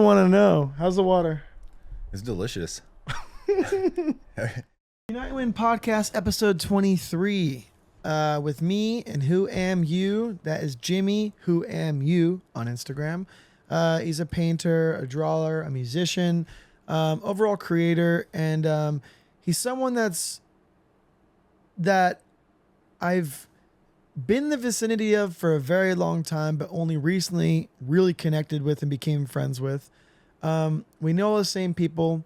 even want to know. How's the water? It's delicious. United Win Podcast, episode 23. With me and Who Am You? That is Jimmy, Who Am You on Instagram. He's a painter, a drawer, a musician, overall creator, and he's someone that I've been in the vicinity of for a very long time, but only recently really connected with and became friends with. We know all the same people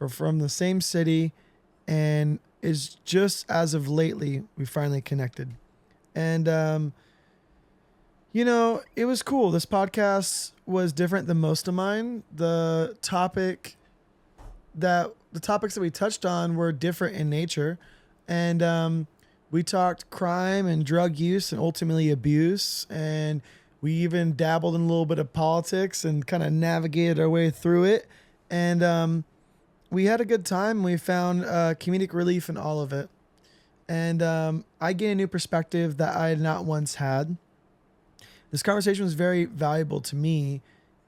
from the same city, and is just as of lately we finally connected. And it was cool. This podcast was different than most of mine. The topics that we touched on were different in nature, and we talked crime and drug use and ultimately abuse, and we even dabbled in a little bit of politics and kind of navigated our way through it. And we had a good time. We found comedic relief in all of it. And I gained a new perspective that I had not once had. This conversation was very valuable to me,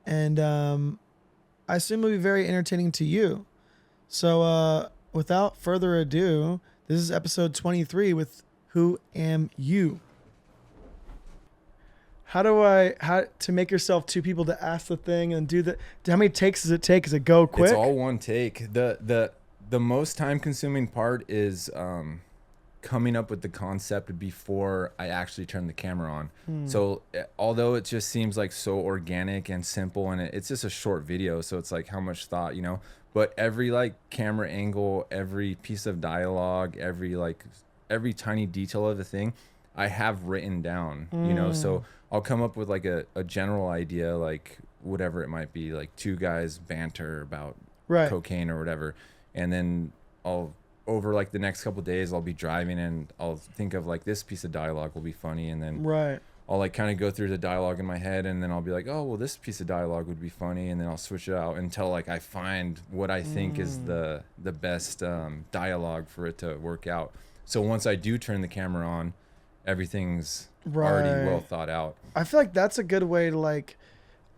and I assume it'll be very entertaining to you. So without further ado, this is episode 23 with Who Am You? How to make yourself two people to ask the thing and do the, how many takes does it take? Does it go quick? It's all one take. The most time consuming part is coming up with the concept before I actually turn the camera on. So although it just seems like so organic and simple, and it's just a short video, so it's like how much thought, but every like camera angle, every piece of dialogue, every tiny detail of the thing I have written down, so I'll come up with like a general idea, like whatever it might be, like two guys banter about cocaine or whatever. And then over like the next couple of days, I'll be driving and I'll think of like this piece of dialogue will be funny. And then I'll like kind of go through the dialogue in my head, and then I'll be like, oh, well, this piece of dialogue would be funny. And then I'll switch it out until like I find what I think is the best dialogue for it to work out. So once I do turn the camera on, everything's already well thought out. I feel like that's a good way to like,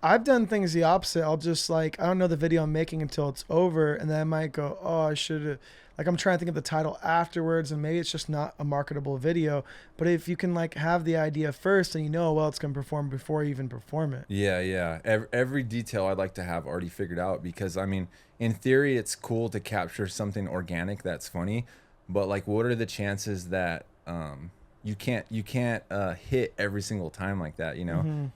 I've done things the opposite. I'll just like, I don't know the video I'm making until it's over, and then I might go, oh, I should have, like I'm trying to think of the title afterwards, and maybe it's just not a marketable video. But if you can like have the idea first, and well, it's going to perform before you even perform it. Yeah. Every detail I'd like to have already figured out, because I mean, in theory, it's cool to capture something organic that's funny, but like, what are the chances that you can't hit every single time like that,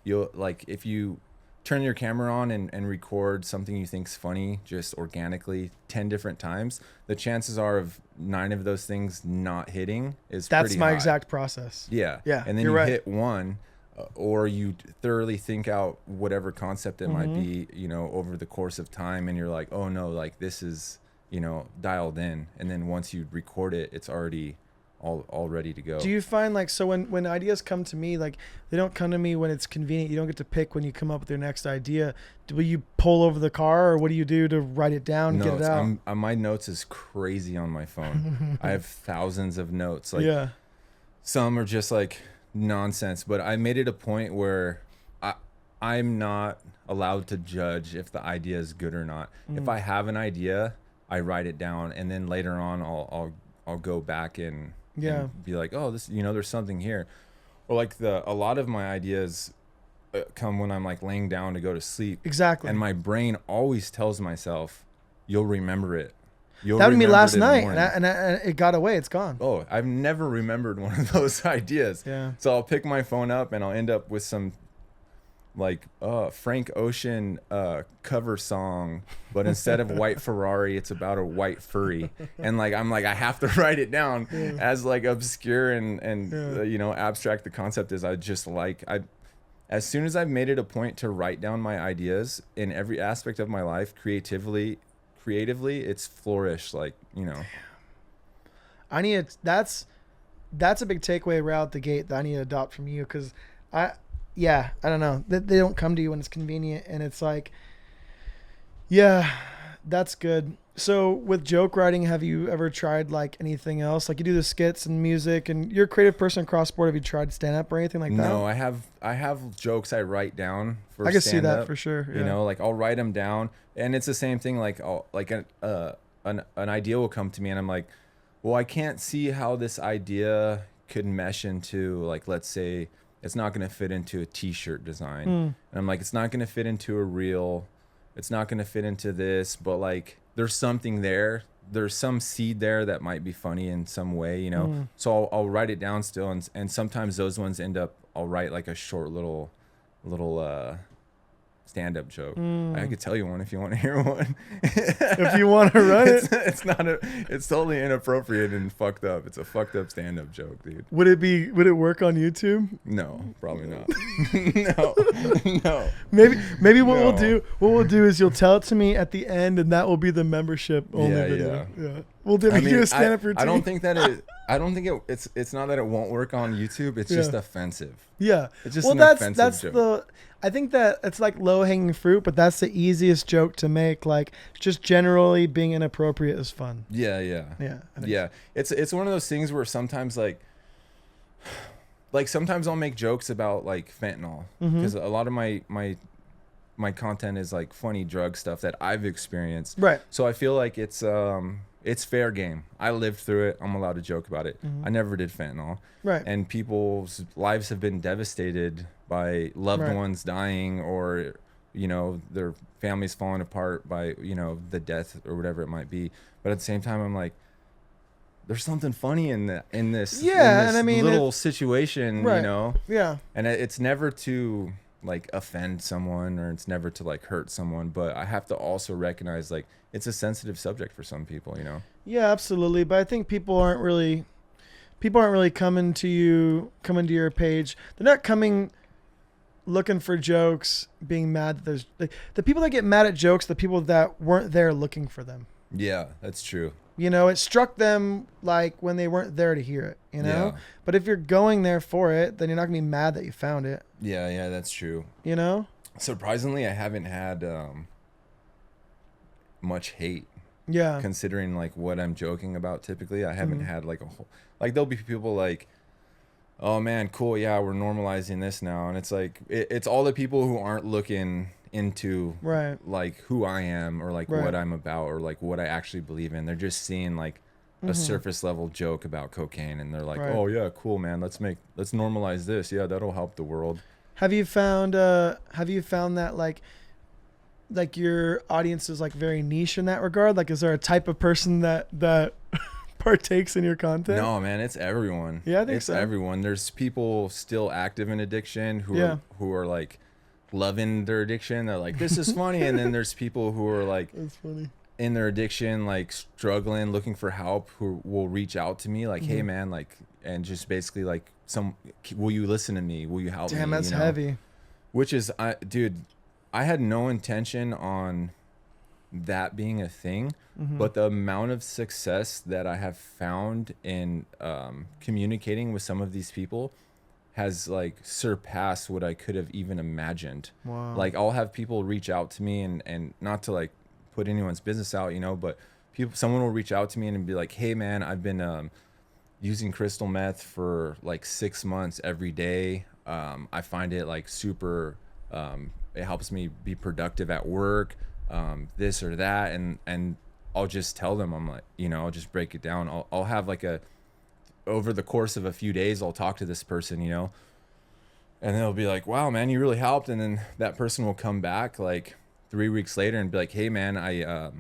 You'll like, if you turn your camera on and record something you think's funny just organically 10 different times, the chances are of 9 of those things not hitting is that's pretty my high. Exact process. Yeah. And then you hit one, or you thoroughly think out whatever concept it might be, over the course of time, and you're like, oh no, like this is, dialed in. And then once you record it, it's already all ready to go. Do you find like, so when ideas come to me, like they don't come to me when it's convenient? You don't get to pick when you come up with your next idea. Will you pull over the car, or what do you do to write it down and get it out? My notes is crazy on my phone. I have thousands of notes. Like some are just like nonsense, but I made it a point where I'm not allowed to judge if the idea is good or not. If I have an idea, I write it down, and then later on I'll go back and be like, oh, this, there's something here. Or like a lot of my ideas come when I'm like laying down to go to sleep. Exactly. And my brain always tells myself, you'll remember it. That happened to me last night, and it got away. It's gone. Oh, I've never remembered one of those ideas. Yeah. So I'll pick my phone up and I'll end up with some like Frank Ocean cover song, but instead of white Ferrari, it's about a white furry. And like I'm like, I have to write it down. As like obscure and abstract the concept is. As soon as I've made it a point to write down my ideas in every aspect of my life, creatively it's flourished. Like, I need that's a big takeaway right out the gate that I need to adopt from you, because I don't know. They don't come to you when it's convenient, and it's like, yeah, that's good. So with joke writing, have you ever tried like anything else? Like you do the skits and music, and you're a creative person across board. Have you tried stand up or anything like that? No, I have jokes I write down for I can see stand that up. for sure. Yeah. You know, like I'll write them down, and it's the same thing. Like an idea will come to me, and I'm like, well, I can't see how this idea could mesh into, like, let's say it's not going to fit into a T-shirt design, and I'm like, it's not going to fit into a reel, it's not going to fit into this, but like, there's something there. There's some seed there that might be funny in some way, you know. So I'll write it down still, and sometimes those ones end up. I'll write like a short little stand-up joke. I could tell you one if you want to hear one. If you want to run it, It's totally inappropriate and fucked up. It's a fucked up stand-up joke, dude. would it work on YouTube? No, probably not. No. Maybe what No. we'll do is you'll tell it to me at the end, and that will be the membership only Yeah, video. Yeah. We'll do a stand-up routine. I don't think it's not that it won't work on YouTube. It's just offensive. Yeah. It's just well, an offensive joke. I think that it's like low hanging fruit, but that's the easiest joke to make. Like just generally being inappropriate is fun. Yeah. Yeah. It's one of those things where sometimes sometimes I'll make jokes about like fentanyl, because a lot of my content is like funny drug stuff that I've experienced. Right. So I feel like it's fair game. I lived through it. I'm allowed to joke about it. I never did fentanyl. Right. And people's lives have been devastated by loved ones dying, or, you know, their families falling apart by, you know, the death or whatever it might be. But at the same time, I'm like, there's something funny in this and I mean, little situation, you know? Yeah. And it's never to like offend someone, or it's never to like hurt someone, but I have to also recognize like it's a sensitive subject for some people, you know? Yeah, absolutely. But I think people aren't really coming to your page. They're not coming looking for jokes, being mad that there's like, the people that get mad at jokes, the people that weren't there looking for them. Yeah, that's true. You know, it struck them like when they weren't there to hear it, you know? Yeah. But if you're going there for it, then you're not gonna be mad that you found it. Yeah, that's true. You know? Surprisingly, I haven't had much hate. Yeah. Considering like what I'm joking about typically, I haven't had like a whole, like there'll be people like, oh man, cool, yeah, we're normalizing this now, and it's like it's all the people who aren't looking into like who I am, or like what I'm about, or like what I actually believe in. They're just seeing like a surface level joke about cocaine, and they're like, oh yeah, cool, man, let's normalize this. Yeah, that'll help the world. Have you found that like your audience is like very niche in that regard? Like, is there a type of person that partakes in your content? No, man, it's everyone. Yeah, I think it's so. Everyone. There's people still active in addiction who are like loving their addiction. They're like, this is funny. And then there's people who are like, that's funny, in their addiction, like struggling, looking for help, who will reach out to me like, hey man, like, and just basically like, will you listen to me? Will you help me? Damn, that's heavy. Which is, dude, I had no intention on that being a thing, but the amount of success that I have found in communicating with some of these people has like surpassed what I could have even imagined. Wow. Like I'll have people reach out to me, and not to like put anyone's business out, you know, but someone will reach out to me and be like, hey man, I've been using crystal meth for like 6 months every day. I find it like super, it helps me be productive at work, this or that. And I'll just tell them, I'm like, you know, I'll just break it down. I'll have like over the course of a few days, I'll talk to this person, you know, and they'll be like, wow, man, you really helped. And then that person will come back like 3 weeks later and be like, hey man, I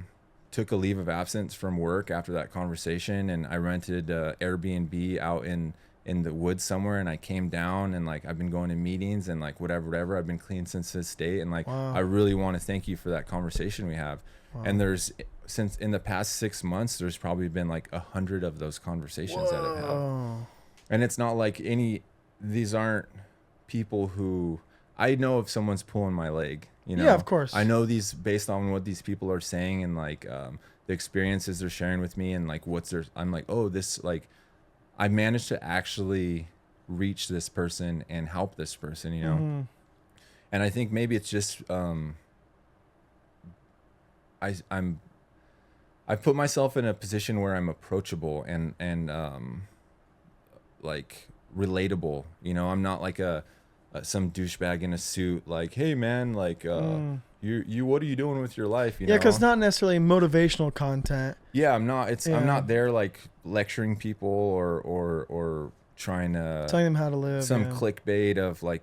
took a leave of absence from work after that conversation, and I rented Airbnb out in the woods somewhere, and I came down, and like I've been going to meetings and like whatever, I've been clean since this date, and like I really want to thank you for that conversation we have. And since in the past 6 months, there's probably been like 100 of those conversations that I've had. And it's not like these aren't people who, I know if someone's pulling my leg, you know. Yeah, of course. I know these based on what these people are saying, and like the experiences they're sharing with me, and like I'm like, oh, this, like, I managed to actually reach this person and help this person, you know. And I think maybe it's just I I've put myself in a position where I'm approachable and like relatable. You know, I'm not like some douchebag in a suit. Like, hey man, like you what are you doing with your life? You Yeah, know? because not necessarily motivational content. Yeah, I'm not. I'm Yeah. not there like lecturing people or trying to Telling them how to live. some Yeah. clickbait of like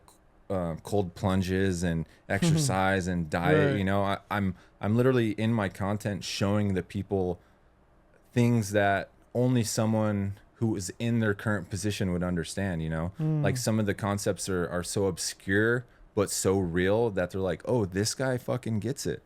cold plunges and exercise and diet. Right. You know, I'm literally in my content showing the people things that only someone who is in their current position would understand. You know, like some of the concepts are so obscure but so real that they're like, oh, this guy fucking gets it.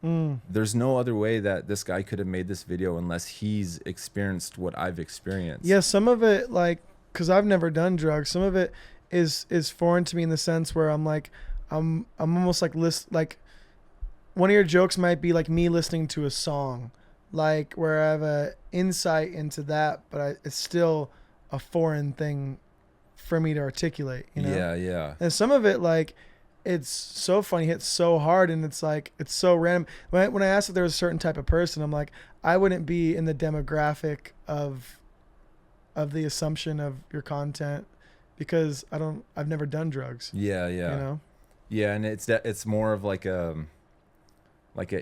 There's no other way that this guy could have made this video unless he's experienced what I've experienced. Yeah, some of it, like, because I've never done drugs, some of it is foreign to me in the sense where I'm like, I'm almost like like one of your jokes might be like me listening to a song, like where I have a insight into that, but it's still a foreign thing for me to articulate, you know? Yeah, yeah. And some of it, like, it's so funny, hits so hard, and it's like, it's so random. When I asked if there was a certain type of person, I'm like, I wouldn't be in the demographic of the assumption of your content because I've never done drugs. Yeah, yeah. You know? Yeah, and it's more of like a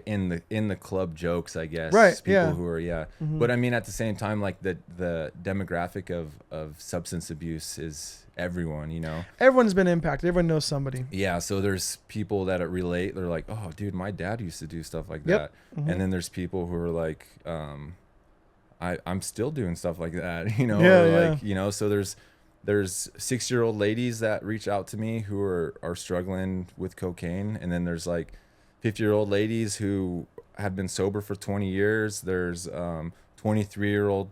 in the club jokes, I guess. Right, People yeah. who are But I mean at the same time, like the demographic of substance abuse is everyone, you know. Everyone's been impacted. Everyone knows somebody. Yeah, so there's people that relate. They're like, oh, dude, my dad used to do stuff like Yep. that. And then there's people who are like, I'm still doing stuff like that, you know. Yeah, or like, yeah. you know. So there's 6-year-old ladies that reach out to me who are struggling with cocaine, and then there's like 50-year-old ladies who have been sober for 20 years. There's 23-year-old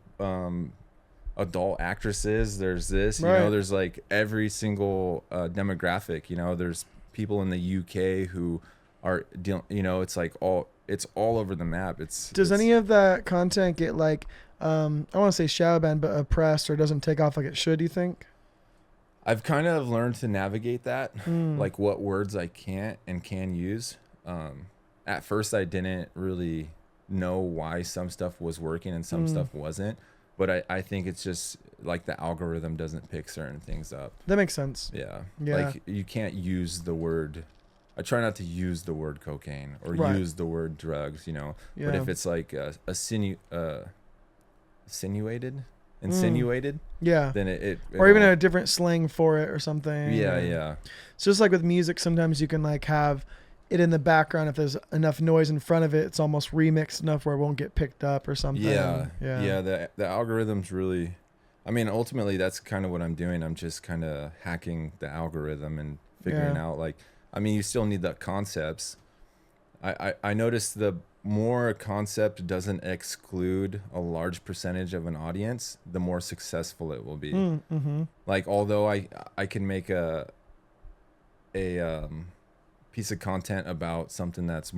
adult actresses. There's this, you Right. know, there's like every single demographic, you know. There's people in the UK who are dealing, you know, it's all over the map. Does any of that content get like, I want to say shadow banned, but oppressed, or doesn't take off like it should, do you think? I've kind of learned to navigate that, like what words I can't and can use. At first I didn't really know why some stuff was working and some stuff wasn't. But I think it's just like the algorithm doesn't pick certain things up. That makes sense. Yeah. Yeah. Like you can't use the word. I try not to use the word cocaine or Right. use the word drugs, you know. Yeah. But if it's like insinuated, Yeah. then it Or even a different slang for it or something. yeah, or- yeah. It's just like with music, sometimes you can like have it in the background. If there's enough noise in front of it, it's almost remixed enough where it won't get picked up or something. Yeah. Yeah. Yeah. The algorithm's really, I mean, ultimately that's kind of what I'm doing. I'm just kind of hacking the algorithm and figuring Yeah. out, like, I mean, you still need the concepts. I noticed the more a concept doesn't exclude a large percentage of an audience, the more successful it will be. Mm-hmm. Like, although I can make a piece of content about something that's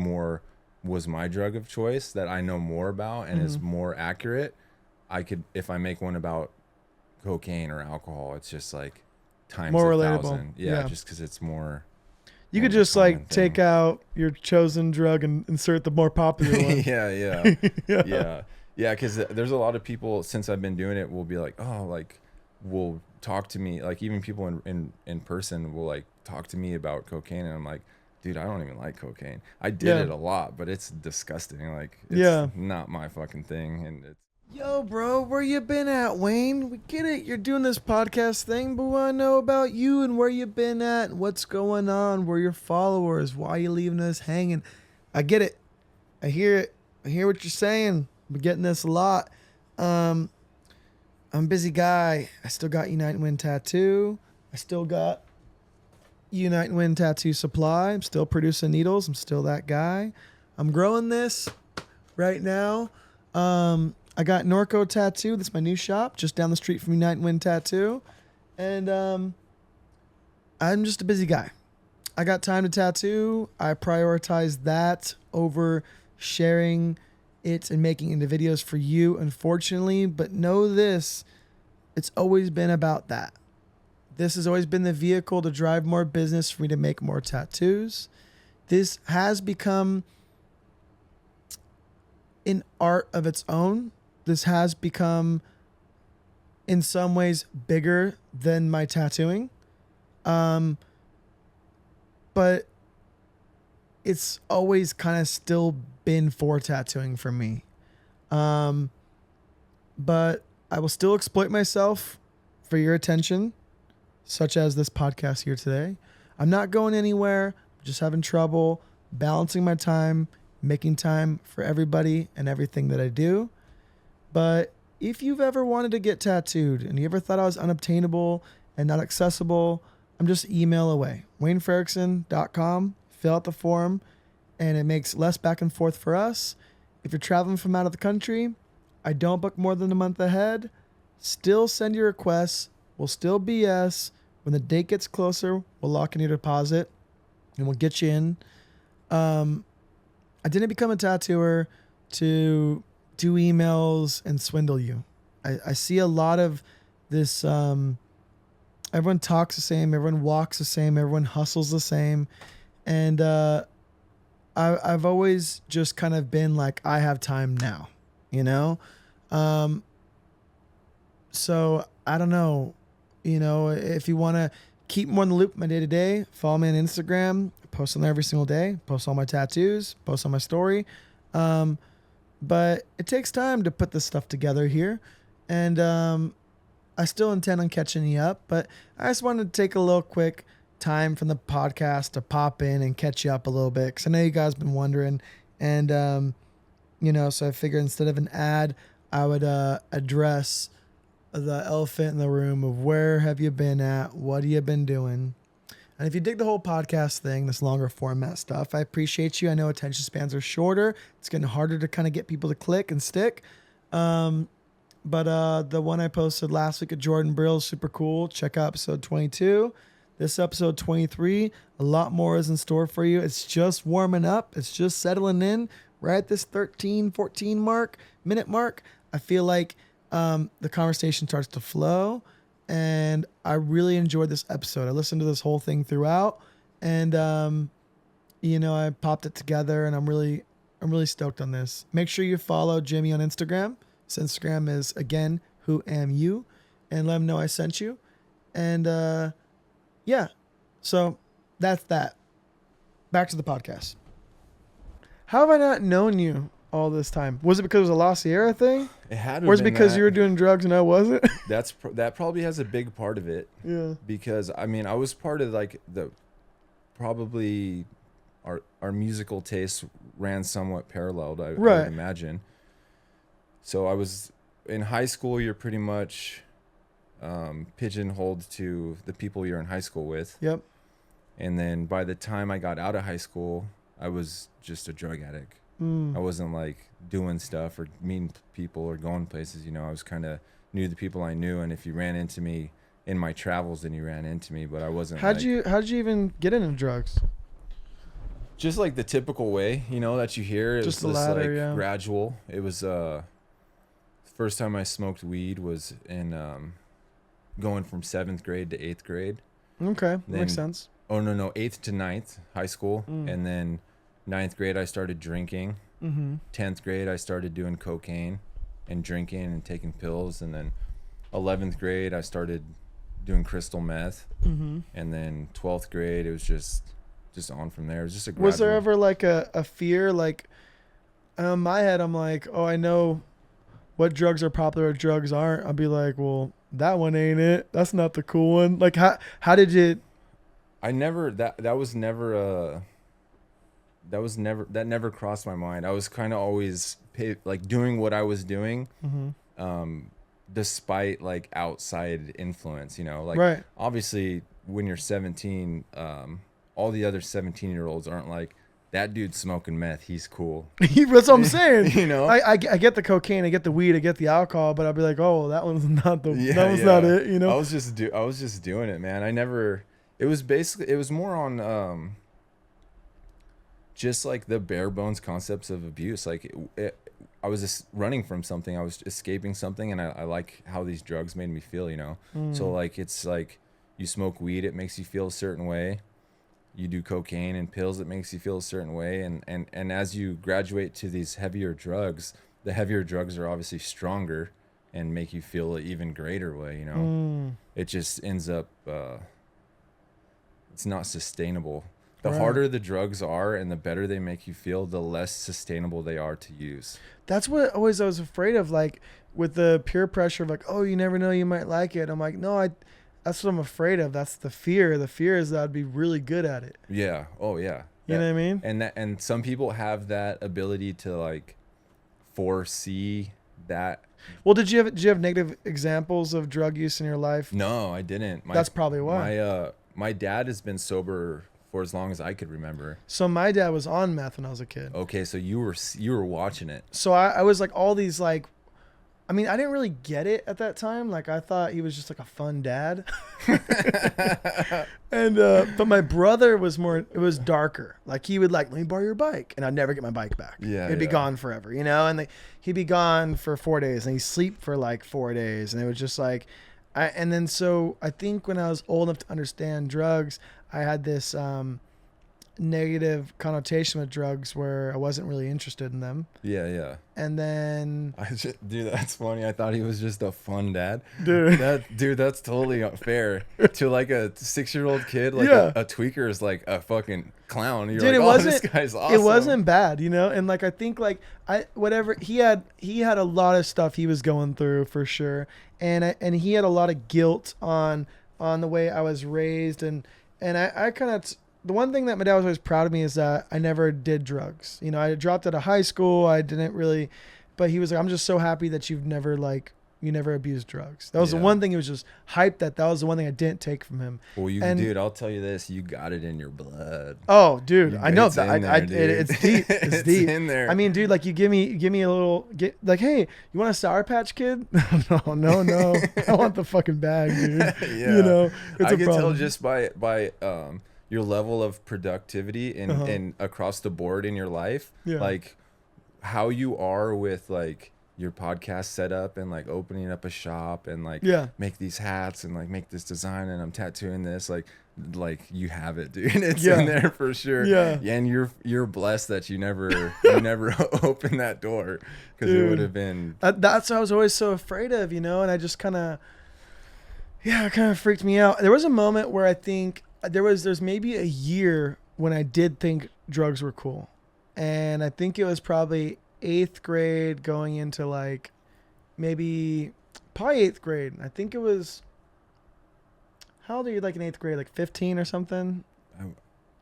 was my drug of choice that I know more about and is more accurate, I could, if I make one about cocaine or alcohol, it's just like times More a relatable. 1,000. Yeah, just because it's more. You more could of a just like common take thing. out your chosen drug and insert the more popular one. yeah, Yeah. yeah. Because there's a lot of people since I've been doing it will be like, oh, like, will talk to me, like even people in person will like talk to me about cocaine, and I'm like, dude, I don't even like cocaine. I did it a lot, but it's disgusting. Like, it's not my fucking thing, and it's. Yo, bro, where you been at, Wayne? We get it. You're doing this podcast thing, but we want to know about you and where you been at, and what's going on, where your followers, why you leaving us hanging. I get it. I hear it. I hear what you're saying. We're getting this a lot. I'm a busy guy. I still got Unite and Win Tattoo. I still got Unite and Win Tattoo Supply. I'm still producing needles. I'm still that guy. I'm growing this right now. I got Norco Tattoo. That's my new shop just down the street from Unite and Win Tattoo. And I'm just a busy guy. I got time to tattoo. I prioritize that over sharing it and making into videos for you, unfortunately. But know this, it's always been about that. This has always been the vehicle to drive more business for me to make more tattoos. This has become an art of its own. This has become, in some ways, bigger than my tattooing. But it's always kind of still been for tattooing for me. But I will still exploit myself for your attention, such as this podcast here today. I'm not going anywhere. I'm just having trouble balancing my time, making time for everybody and everything that I do. But if you've ever wanted to get tattooed and you ever thought I was unobtainable and not accessible, I'm just email away. WayneFerrickson.com. Fill out the form, and it makes less back and forth for us. If you're traveling from out of the country, I don't book more than a month ahead. Still send your requests. We'll still BS. When the date gets closer, we'll lock in your deposit and we'll get you in. I didn't become a tattooer to do emails and swindle you. I see a lot of this. Everyone talks the same. Everyone walks the same. Everyone hustles the same. And I've always just kind of been like, I have time now, you know? So I don't know, if you want to keep more in the loop of my day to day, follow me on Instagram. I post on there every single day, post all my tattoos, post on my story. But it takes time to put this stuff together here. And I still intend on catching you up, but I just wanted to take a little quick time from the podcast to pop in and catch you up a little bit, because I know you guys have been wondering. And, so I figured instead of an ad, I would address the elephant in the room of where have you been at? What have you been doing? And if you dig the whole podcast thing, this longer format stuff, I appreciate you. I know attention spans are shorter. It's getting harder to kind of get people to click and stick. But the one I posted last week at Jordan Brill is super cool. Check out episode 22. This episode 23, a lot more is in store for you. It's just warming up. It's just settling in. Right at this 13, 14 minute mark, I feel like the conversation starts to flow. And I really enjoyed this episode. I listened to this whole thing throughout. And, I popped it together, and I'm really stoked on this. Make sure you follow Jimmy on Instagram. His Instagram is, again, who am you? And let him know I sent you. And, yeah, so that's that. Back to the podcast. How have I not known you all this time? Was it because it was a La Sierra thing? It had to or is have it been because that. you were doing drugs and I wasn't? That probably has a big part of it. Yeah. Because I was part of like probably our musical tastes ran somewhat paralleled, I would imagine. So I was in high school, you're pretty much pigeonholed to the people you're in high school with. Yep. And then by the time I got out of high school, I was just a drug addict. I wasn't like doing stuff or meeting people or going places. I was kind of knew the people I knew, and if you ran into me in my travels, then you ran into me. But I wasn't. How'd you even get into drugs? Just like the typical way, that you hear. It just was the ladder, yeah. Gradual. It was first time I smoked weed was in going from 7th grade to 8th grade. Okay, makes sense. Oh no, 8th to 9th, high school, and then 9th grade I started drinking. 10th grade I started doing cocaine and drinking and taking pills, and then 11th grade I started doing crystal meth, and then 12th grade it was just on from there. It was just a gradual. Was there ever like a fear, like in my head I'm like, oh, I know what drugs are popular, what drugs aren't. I'll be like, well, that one ain't it. That's not the cool one. Like how did you? I never that never crossed my mind. I was kind of always like doing what I was doing, despite like outside influence. Like obviously when you're 17, all the other 17-year-olds aren't like, that dude's smoking meth, he's cool. That's what I'm saying. I get the cocaine, I get the weed, I get the alcohol, but I'll be like, oh, that one's not not it. I was just doing it, man. I never. It was more on just like the bare bones concepts of abuse. Like I was just running from something. I was escaping something, and I like how these drugs made me feel. So like it's like you smoke weed, it makes you feel a certain way. you do cocaine and pills that makes you feel a certain way, and as you graduate to these heavier drugs, the heavier drugs are obviously stronger and make you feel an even greater way, you know. It just ends up it's not sustainable. The harder the drugs are and the better they make you feel, the less sustainable they are to use. That's what I was afraid of, like with the peer pressure of like, oh, you never know, you might like it. I'm like, no, that's what I'm afraid of. That's the fear. The fear is that I'd be really good at it. Yeah. Oh yeah. You know what I mean? And some people have that ability to like foresee that. Well, did you have negative examples of drug use in your life? No, I didn't. That's probably why. My dad has been sober for as long as I could remember. So my dad was on meth when I was a kid. Okay, so you were watching it. So I was like all these like, I mean, I didn't really get it at that time. Like I thought he was just like a fun dad. And but my brother was more. It was darker. Like he would like, let me borrow your bike, and I'd never get my bike back. Yeah, it'd be gone forever, you know. And he'd be gone for 4 days, and he'd sleep for like 4 days, and it was just like, and then so I think when I was old enough to understand drugs, I had this negative connotation with drugs where I wasn't really interested in them. Yeah. And then dude, that's funny. I thought he was just a fun dad. Dude, that's totally unfair. To like a 6-year-old kid, like a tweaker is like a fucking clown. You're dude, like, this guy's awesome. It wasn't bad, you know? And like I think like he had a lot of stuff he was going through for sure. And he had a lot of guilt on the way I was raised, and I kind of the one thing that my dad was always proud of me is that I never did drugs. You know, I dropped out of high school. I didn't really, but he was like, I'm just so happy that you never abused drugs. That was the one thing he was just hyped that was the one thing I didn't take from him. Well, dude, I'll tell you this, you got it in your blood. Oh, dude, I know that. It's deep. It's deep. In there. I mean, dude, like you give me a little, like, hey, you want a Sour Patch Kid? No. I want the fucking bag, dude. Yeah. You know, I can tell just by your level of productivity and across the board in your life, like how you are with like your podcast setup and like opening up a shop and like make these hats and like make this design and I'm tattooing this, like you have it, dude. It's in there for sure. Yeah. And you're blessed that you never opened that door, because it would have been. That's what I was always so afraid of, you know. And I just kind of freaked me out. There was a moment where I think there's maybe a year when I did think drugs were cool, and I think it was probably 8th grade going into like probably 8th grade. I think it was, how old are you like in 8th grade, like 15 or something?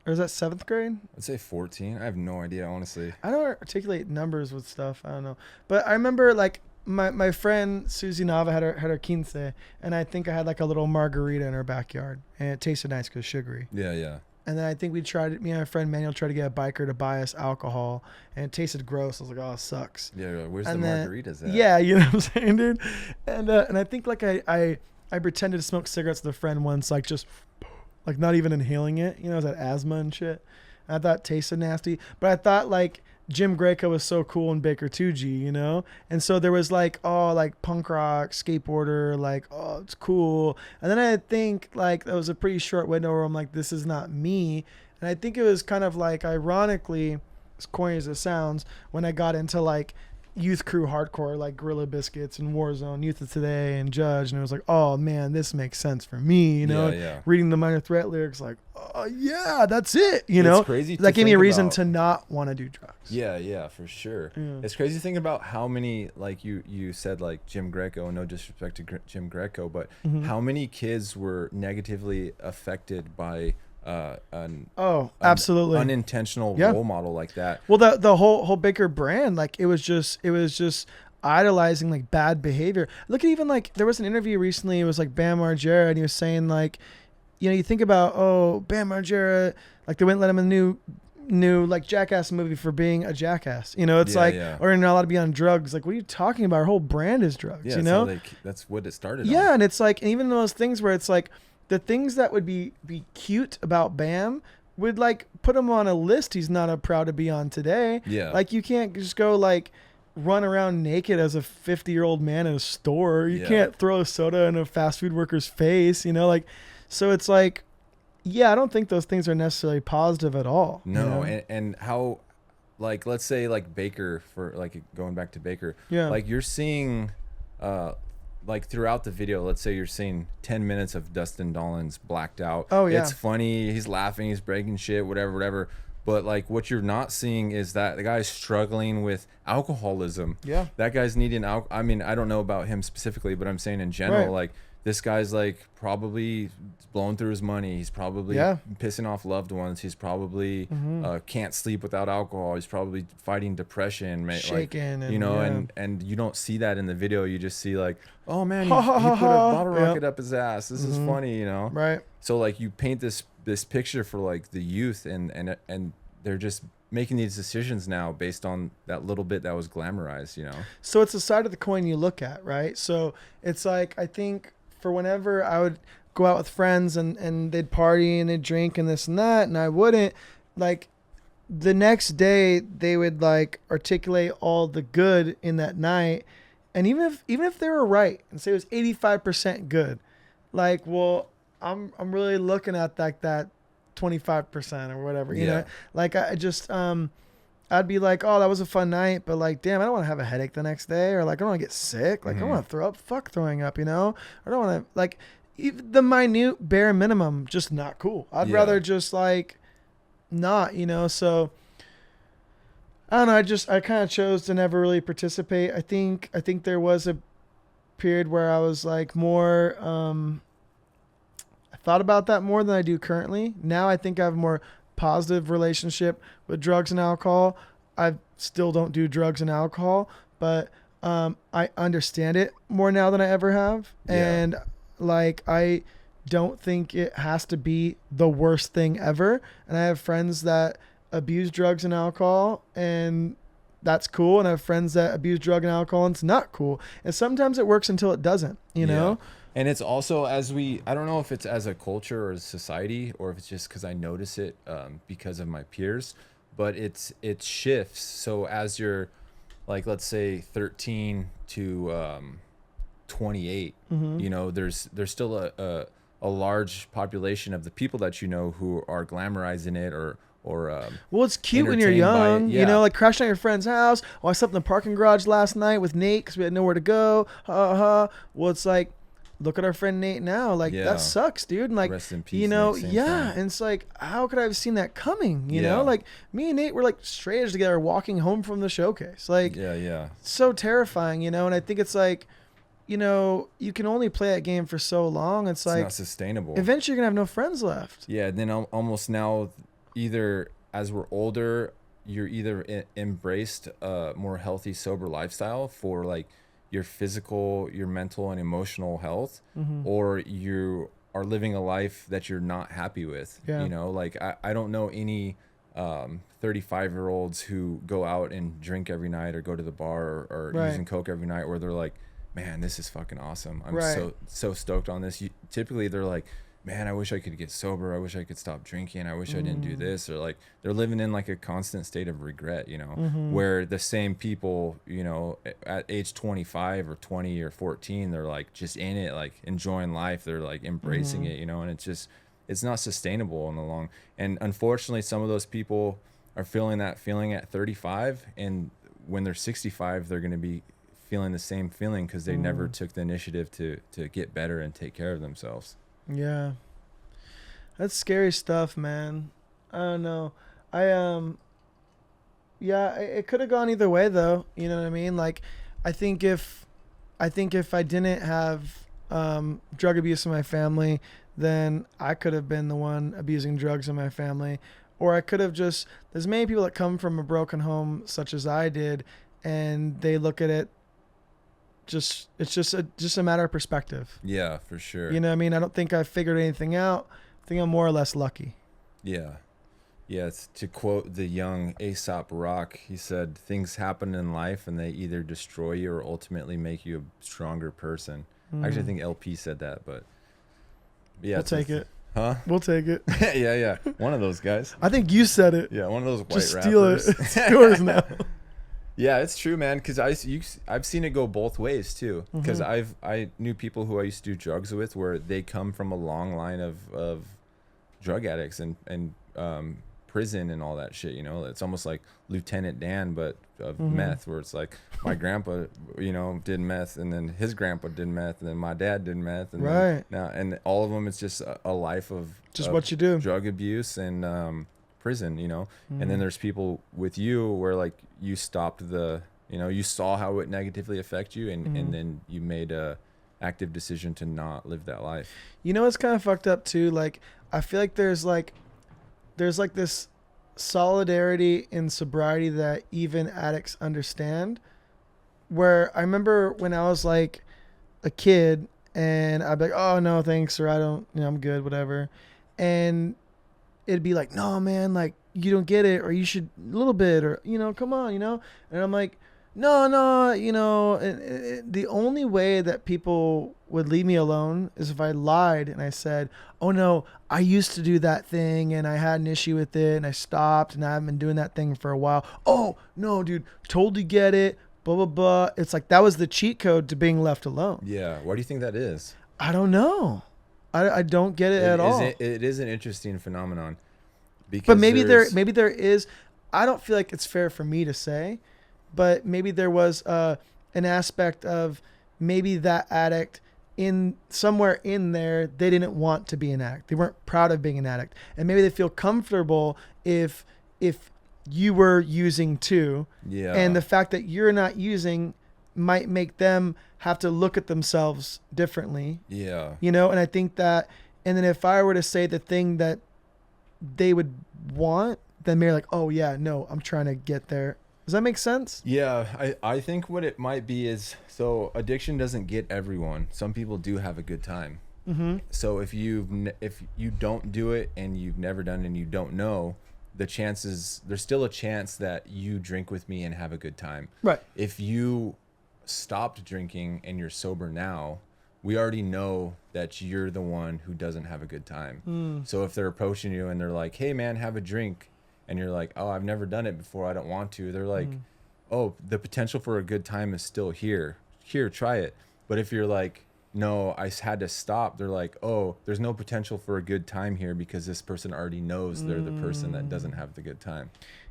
Or is that 7th grade? I'd say 14. I have no idea, honestly. I don't articulate numbers with stuff. I don't know. But I remember like my friend Susie Nava had her quince, and I think I had like a little margarita in her backyard, and it tasted nice because sugary. Yeah. And then I think me and my friend Manuel tried to get a biker to buy us alcohol, and it tasted gross. I was like, oh, it sucks. Yeah, where's the margaritas at? Yeah, you know what I'm saying, dude? And I think like I pretended to smoke cigarettes with a friend once, like just like not even inhaling it. You know, it was that asthma and shit. And I thought it tasted nasty, but I thought like Jim Greco was so cool in Baker 2G, you know? And so there was like, oh, like punk rock, skateboarder, like, oh, it's cool. And then I think like that was a pretty short window where I'm like, this is not me. And I think it was kind of like, ironically, as corny as it sounds, when I got into like youth crew hardcore, like Gorilla Biscuits and Warzone, Youth of Today and Judge, and it was like, oh man, this makes sense for me, you know? Yeah. Reading the Minor Threat lyrics, like, oh yeah, that's it, you know? Crazy. That gave me a reason to not want to do drugs. Yeah, for sure. Yeah. It's crazy to think about how many, like you said, like Jim Greco, no disrespect to Jim Greco, but how many kids were negatively affected by absolutely unintentional role model like that. Well, the whole Baker brand, like it was just idolizing like bad behavior. Look at even like there was an interview recently. It was like Bam Margera, and he was saying like, you know, you think about Bam Margera, like they wouldn't let him in the new like Jackass movie for being a jackass. You know, it's or you're not allowed to be on drugs. Like, what are you talking about? Our whole brand is drugs. Yeah, you know, that's what it started. Yeah, on. and it's like, and even those things where it's like, the things that would be cute about Bam would like put him on a list he's not proud to be on today. Yeah. Like you can't just go like run around naked as a 50-year-old man in a store. You can't throw a soda in a fast food worker's face, you know, like, so it's like, Yeah, I don't think those things are necessarily positive at all. No, you know? and how, like, let's say like Baker, for like going back to Baker, Yeah. like you're seeing, like throughout the video, let's say you're seeing 10 minutes of Dustin Dollins blacked out. Oh, yeah. It's funny, he's laughing, he's breaking shit, whatever. But like what you're not seeing is that the guy's struggling with alcoholism. Yeah. That guy's needing I mean, I don't know about him specifically, but I'm saying in general, Right. like this guy's like probably blowing through his money. He's probably pissing off loved ones. He's probably can't sleep without alcohol. He's probably fighting depression, Shaking, like, and, yeah. and you don't see that in the video. You just see like, oh man, he put a bottle rocket up his ass. This is funny, Right. So like you paint this picture for like the youth, and they're just making these decisions now based on that little bit that was glamorized, So it's the side of the coin you look at, right? So it's like, I think for whenever I would go out with friends and they'd party and they'd drink and this and that, and I wouldn't, like, the next day they would like articulate all the good in that night. And even if they were right and say it was 85% good, like, well, I'm really looking at like that 25% or whatever, you know, like I just, I'd be like, oh, that was a fun night, but like, damn, I don't want to have a headache the next day, or like, I don't want to get sick. Like, I don't want to throw up. Fuck throwing up, I don't want to, like, even the minute bare minimum, just not cool. I'd rather just like not, so I don't know. I kind of chose to never really participate. I think there was a period where I was like more, I thought about that more than I do currently. Now I think I have a more positive relationship with drugs and alcohol. I still don't do drugs and alcohol, but I understand it more now than I ever have. And like, I don't think it has to be the worst thing ever. And I have friends that abuse drugs and alcohol, and that's cool. And I have friends that abuse drug and alcohol, and it's not cool. And sometimes it works until it doesn't, you know? And it's also, I don't know if it's as a culture or a society, or if it's just because I notice it because of my peers, but it shifts. So as you're like, let's say 13 to 28, there's still a large population of the people that who are glamorizing it or well, it's cute when you're young, like crashing at your friend's house. Oh, I slept in the parking garage last night with Nate because we had nowhere to go. Well, it's like, look at our friend Nate now. Like, that sucks, dude. And like, rest in peace, and it's like, how could I have seen that coming? You know, like me and Nate were like straight edge together walking home from the showcase. Like, so terrifying, And I think it's like, you can only play that game for so long. It's like not sustainable. Eventually you're gonna have no friends left. Yeah. And then almost now, either as we're older, you're either embraced a more healthy, sober lifestyle for like your physical, your mental and emotional health, or you are living a life that you're not happy with. Like I don't know any 35-year-olds who go out and drink every night or go to the bar or using coke every night where they're like, man, this is fucking awesome. I'm so stoked on this. Typically they're like, man, I wish I could get sober. I wish I could stop drinking. I wish I didn't do this. Or like they're living in like a constant state of regret, where the same people, at age 25 or 20 or 14, they're like just in it, like enjoying life. They're like embracing it, and it's not sustainable in the long. And unfortunately, some of those people are feeling that feeling at 35. And when they're 65, they're going to be feeling the same feeling because they never took the initiative to get better and take care of themselves. Yeah. That's scary stuff, man. I don't know. It could have gone either way though. You know what I mean? Like, I think if I didn't have drug abuse in my family, then I could have been the one abusing drugs in my family. Or I could have there's many people that come from a broken home such as I did, and they look at it it's just a matter of perspective. Yeah, for sure. You know what I mean? I don't think I figured anything out. I think I'm more or less lucky. Yeah. It's to quote the young Aesop Rock, he said, things happen in life and they either destroy you or ultimately make you a stronger person. Actually, I think LP said that, but yeah. We'll take it. Huh? We'll take it. Yeah. One of those guys. I think you said it. Yeah, one of those white Just rappers. steal it. It's yours now. Yeah, it's true, man. Because I've seen it go both ways too. Because I knew people who I used to do drugs with where they come from a long line of drug addicts and prison and all that shit. You know, it's almost like Lieutenant Dan, but of meth, where it's like my grandpa, you know, did meth, and then his grandpa did meth, and then my dad did meth, and then now, and all of them, it's just a life of just what you do, drug abuse and prison, you know. And then there's people with you where like you stopped the, you know, you saw how it negatively affect you, and then you made a active decision to not live that life. You know, it's kind of fucked up too. Like, I feel like there's like this solidarity in sobriety that even addicts understand. Where I remember when I was like a kid and I'd be like, oh no, thanks, or I don't, you know, I'm good, whatever. And it'd be like, no, man, like you don't get it, or you should a little bit, or, you know, come on, you know. And I'm like, no, you know, the only way that people would leave me alone is if I lied and I said, oh no, I used to do that thing and I had an issue with it and I stopped and I haven't been doing that thing for a while. Oh no, dude, totally get it. Blah, blah, blah. It's like that was the cheat code to being left alone. Yeah. Why do you think that is? I don't know. I don't get it at all. It is an interesting phenomenon. Because but maybe there is. I don't feel like it's fair for me to say, but maybe there was an aspect of maybe that addict in somewhere in there, they didn't want to be an addict. They weren't proud of being an addict. And maybe they feel comfortable if you were using too. Yeah. And the fact that you're not using might make them have to look at themselves differently. Yeah. You know, and I think that, and then if I were to say the thing that they would want, then they're like, oh yeah, no, I'm trying to get there. Does that make sense? Yeah, I think what it might be is, so addiction doesn't get everyone. Some people do have a good time. Mm-hmm. So if you don't do it and you've never done it and you don't know, there's still a chance that you drink with me and have a good time. Right. If you stopped drinking and you're sober now, we already know that you're the one who doesn't have a good time. So if they're approaching you and they're like, hey man, have a drink, and you're like, oh, I've never done it before, I don't want to. They're like, oh, the potential for a good time is still here. Here, try it. But if you're like, no, I had to stop, they're like, oh, there's no potential for a good time here because this person already knows they're the person that doesn't have the good time.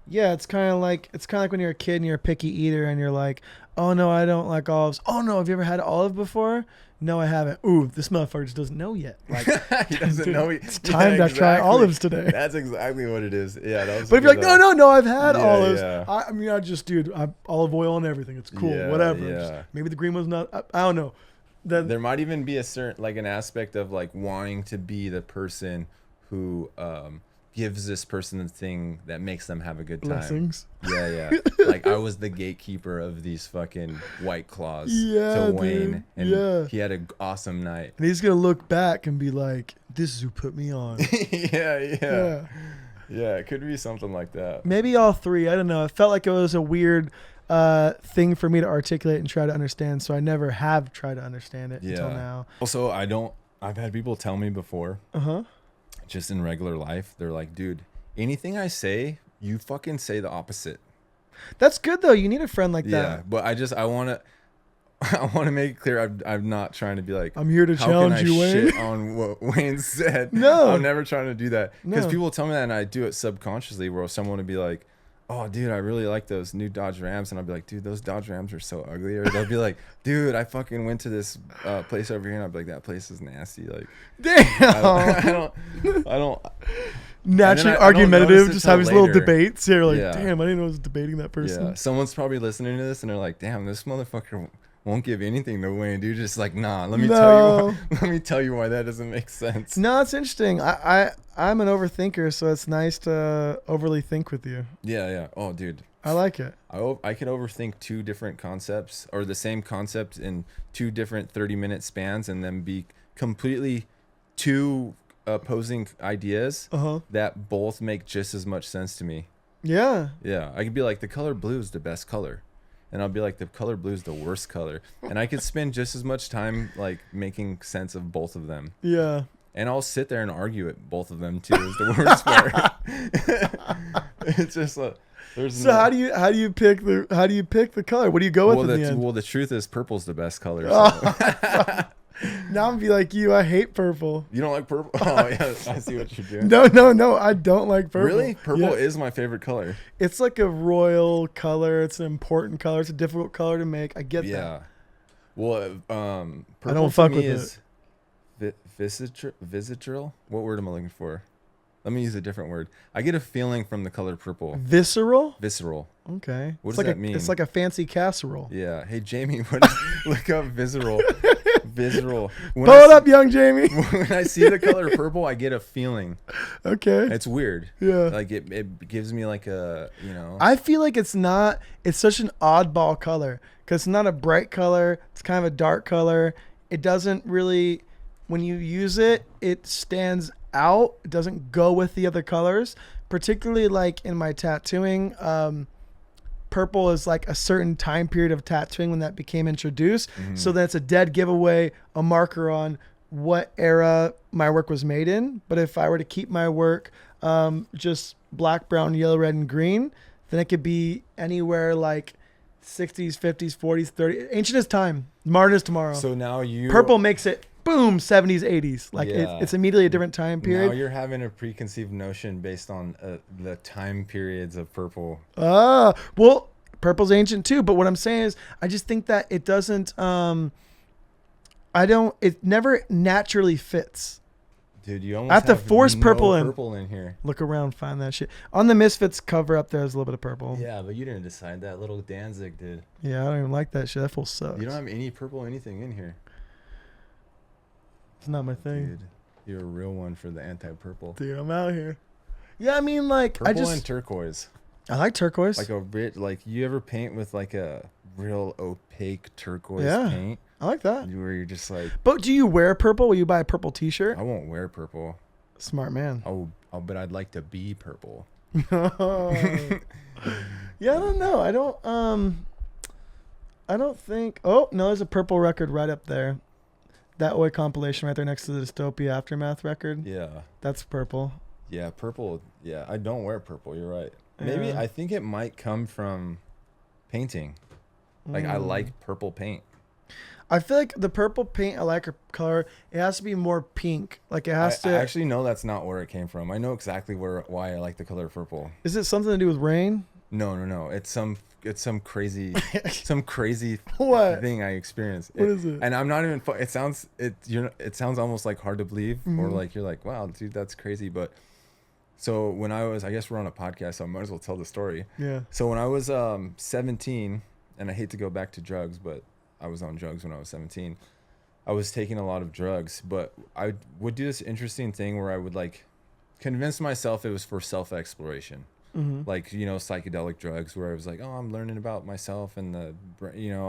Yeah, it's kind of like when you're a kid and you're a picky eater and you're like, oh no, I don't like olives. Oh no, have you ever had olive before? No, I haven't. Ooh, this motherfucker just doesn't know yet. Like, he doesn't know. It's time to try olives today. That's exactly what it is. Yeah. But if you're like, no, I've had olives. Yeah. I mean, I just, dude, olive oil and everything. It's cool. Yeah, whatever. yeah. Just, maybe the green one's not. I don't know. There might even be a certain, like, an aspect of like wanting to be the person who gives this person the thing that makes them have a good time. Blessings. Yeah. Like, I was the gatekeeper of these fucking White Claws to Wayne, and he had an awesome night. And he's gonna look back and be like, "This is who put me on." Yeah. It could be something like that. Maybe all three. I don't know. It felt like it was a weird thing for me to articulate and try to understand. So I never have tried to understand it until now. Also, I've had people tell me before. Just in regular life, they're like, dude, anything I say, you fucking say the opposite. That's good though. You need a friend like that. Yeah, but I want to make it clear. I'm not trying to be like, I'm here to challenge you, Wayne. Shit on what Wayne said. No, I'm never trying to do that, because people tell me that and I do it subconsciously, where someone would be like, oh dude, I really like those new Dodge Rams, and I'll be like, dude, those Dodge Rams are so ugly. Or they'll be like, dude, I fucking went to this place over here, and I'll be like, that place is nasty. Like, damn. I don't naturally argumentative, just have these little later. Debates. You're like, damn, I didn't know I was debating that person. Yeah, someone's probably listening to this and they're like, damn, this motherfucker won't give anything to Wayne, dude. Just like, nah, let me tell you why that doesn't make sense. No, it's interesting. I'm an overthinker, so it's nice to overly think with you. Yeah. Oh, dude. I like it. I could overthink two different concepts, or the same concept, in two different 30-minute spans, and then be completely two opposing ideas that both make just as much sense to me. Yeah. I could be like, the color blue is the best color, and I'll be like, the color blue is the worst color, and I could spend just as much time like making sense of both of them. Yeah. And I'll sit there and argue at both of them too. Is the worst part. It's just like, so how do you pick the color? What do you go with in the end? Well, the truth is, purple's the best color. So. Now I'm gonna be like you. I hate purple. You don't like purple? Oh yeah, I see what you're doing. No. I don't like purple. Really? Purple Yeah. is my favorite color. It's like a royal color. It's an important color. It's a difficult color to make. I get that. Yeah. Well, purple I don't to fuck me with is visceral. What word am I looking for? Let me use a different word. I get a feeling from the color purple. Visceral. Visceral. Okay. What It's does like that mean? It's like a fancy casserole. Yeah. Hey Jamie, look up visceral. Visceral. Pull it up, young Jamie. When I see the color purple, I get a feeling. Okay. It's weird. Yeah. Like it gives me like a, you know. I feel like it's such an oddball color because it's not a bright color. It's kind of a dark color. It doesn't really, when you use it, it stands out. It doesn't go with the other colors, particularly like in my tattooing. Purple is like a certain time period of tattooing when that became introduced. Mhm. So that's a dead giveaway, a marker on what era my work was made in. But if I were to keep my work just black, brown, yellow, red, and green, then it could be anywhere like 60s, 50s, 40s, 30s. Ancient as time, modern as tomorrow. So now Purple makes it boom, 70s, 80s. Like Yeah. it's immediately a different time period. Now you're having a preconceived notion based on the time periods of purple. Well, purple's ancient too. But what I'm saying is, I just think that it doesn't. It never naturally fits. Dude, you almost I have to have force no purple in. purple in here. Look around, find that shit. On the Misfits cover up there's a little bit of purple. Yeah, but you didn't decide that. Little Danzig did. Yeah, I don't even like that shit. That fool sucks. You don't have any purple anything in here. It's not my thing. Dude, you're a real one for the anti-purple. Dude, I'm out here. Yeah, I mean, like, Purple and turquoise. I like turquoise. Like a bit, like you ever paint with like a real opaque turquoise Yeah. paint? I like that. Where you're just like, But do you wear purple? Will you buy a purple T-shirt? I won't wear purple. Smart man. But I'd like to be purple. Yeah, I don't know. I don't think. Oh no, there's a purple record right up there. That Oi compilation right there next to the Dystopia Aftermath record. Yeah. That's purple. Yeah, purple. Yeah, I don't wear purple. You're right. Maybe Yeah. I think it might come from painting. Like I like purple paint. I feel like the purple paint I like a color. It has to be more pink. Like it has I to. actually know that's not where it came from. I know exactly why I like the color purple. Is it something to do with rain? No. It's some crazy What? thing I experienced. What is it? And I'm not even. It sounds almost like hard to believe, or Mhm. like you're like, wow, dude, that's crazy. But so when I guess we're on a podcast, so I might as well tell the story. Yeah. So when I was 17, and I hate to go back to drugs, but I was on drugs when I was 17. I was taking a lot of drugs, but I would do this interesting thing where I would like convince myself it was for self-exploration. Mm-hmm. Like, you know, psychedelic drugs where I was like, oh, I'm learning about myself. And I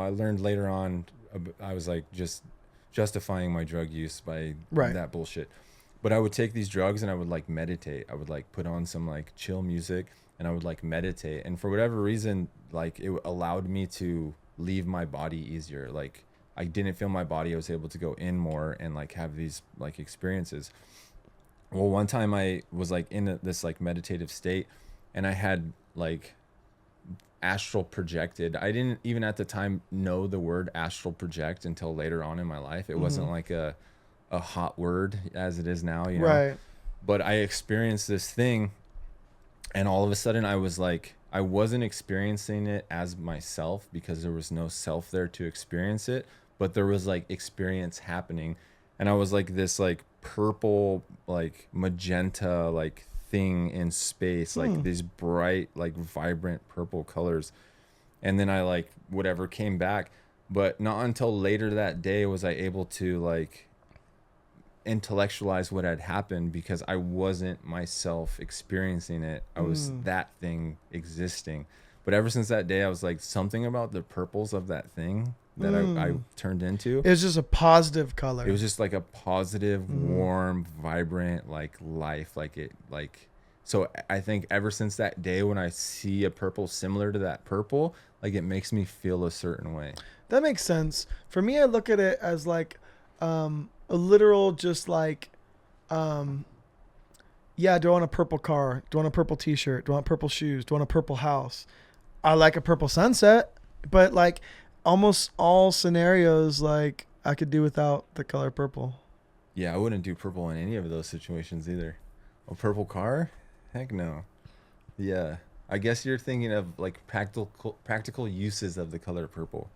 learned later on, I was like just justifying my drug use by that bullshit. But I would take these drugs and I would like meditate. I would like put on some like chill music and I would like meditate. And for whatever reason, like it allowed me to leave my body easier. Like I didn't feel my body. I was able to go in more and like have these like experiences. Well, one time I was like in this like meditative state and I had like astral projected. I didn't even at the time know the word astral project until later on in my life. It wasn't like a hot word as it is now, you know? Right. But I experienced this thing and all of a sudden I was like, I wasn't experiencing it as myself because there was no self there to experience it, but there was like experience happening. And I was like this like purple, like magenta, like thing in space, like these bright, like vibrant purple colors. And then I like whatever came back, but not until later that day was I able to like intellectualize what had happened because I wasn't myself experiencing it. I was that thing existing. But ever since that day, I was like something about the purples of that thing that I turned into. It's just a positive color. It was just like a positive, warm, vibrant, like life. So I think ever since that day when I see a purple similar to that purple, like it makes me feel a certain way. That makes sense. For me, I look at it as like a literal just like, do I want a purple car? Do I want a purple t-shirt? Do I want purple shoes? Do I want a purple house? I like a purple sunset, but like almost all scenarios, like I could do without the color purple. Yeah, I wouldn't do purple in any of those situations either. A purple car? Heck no. Yeah. I guess you're thinking of like practical uses of the color purple.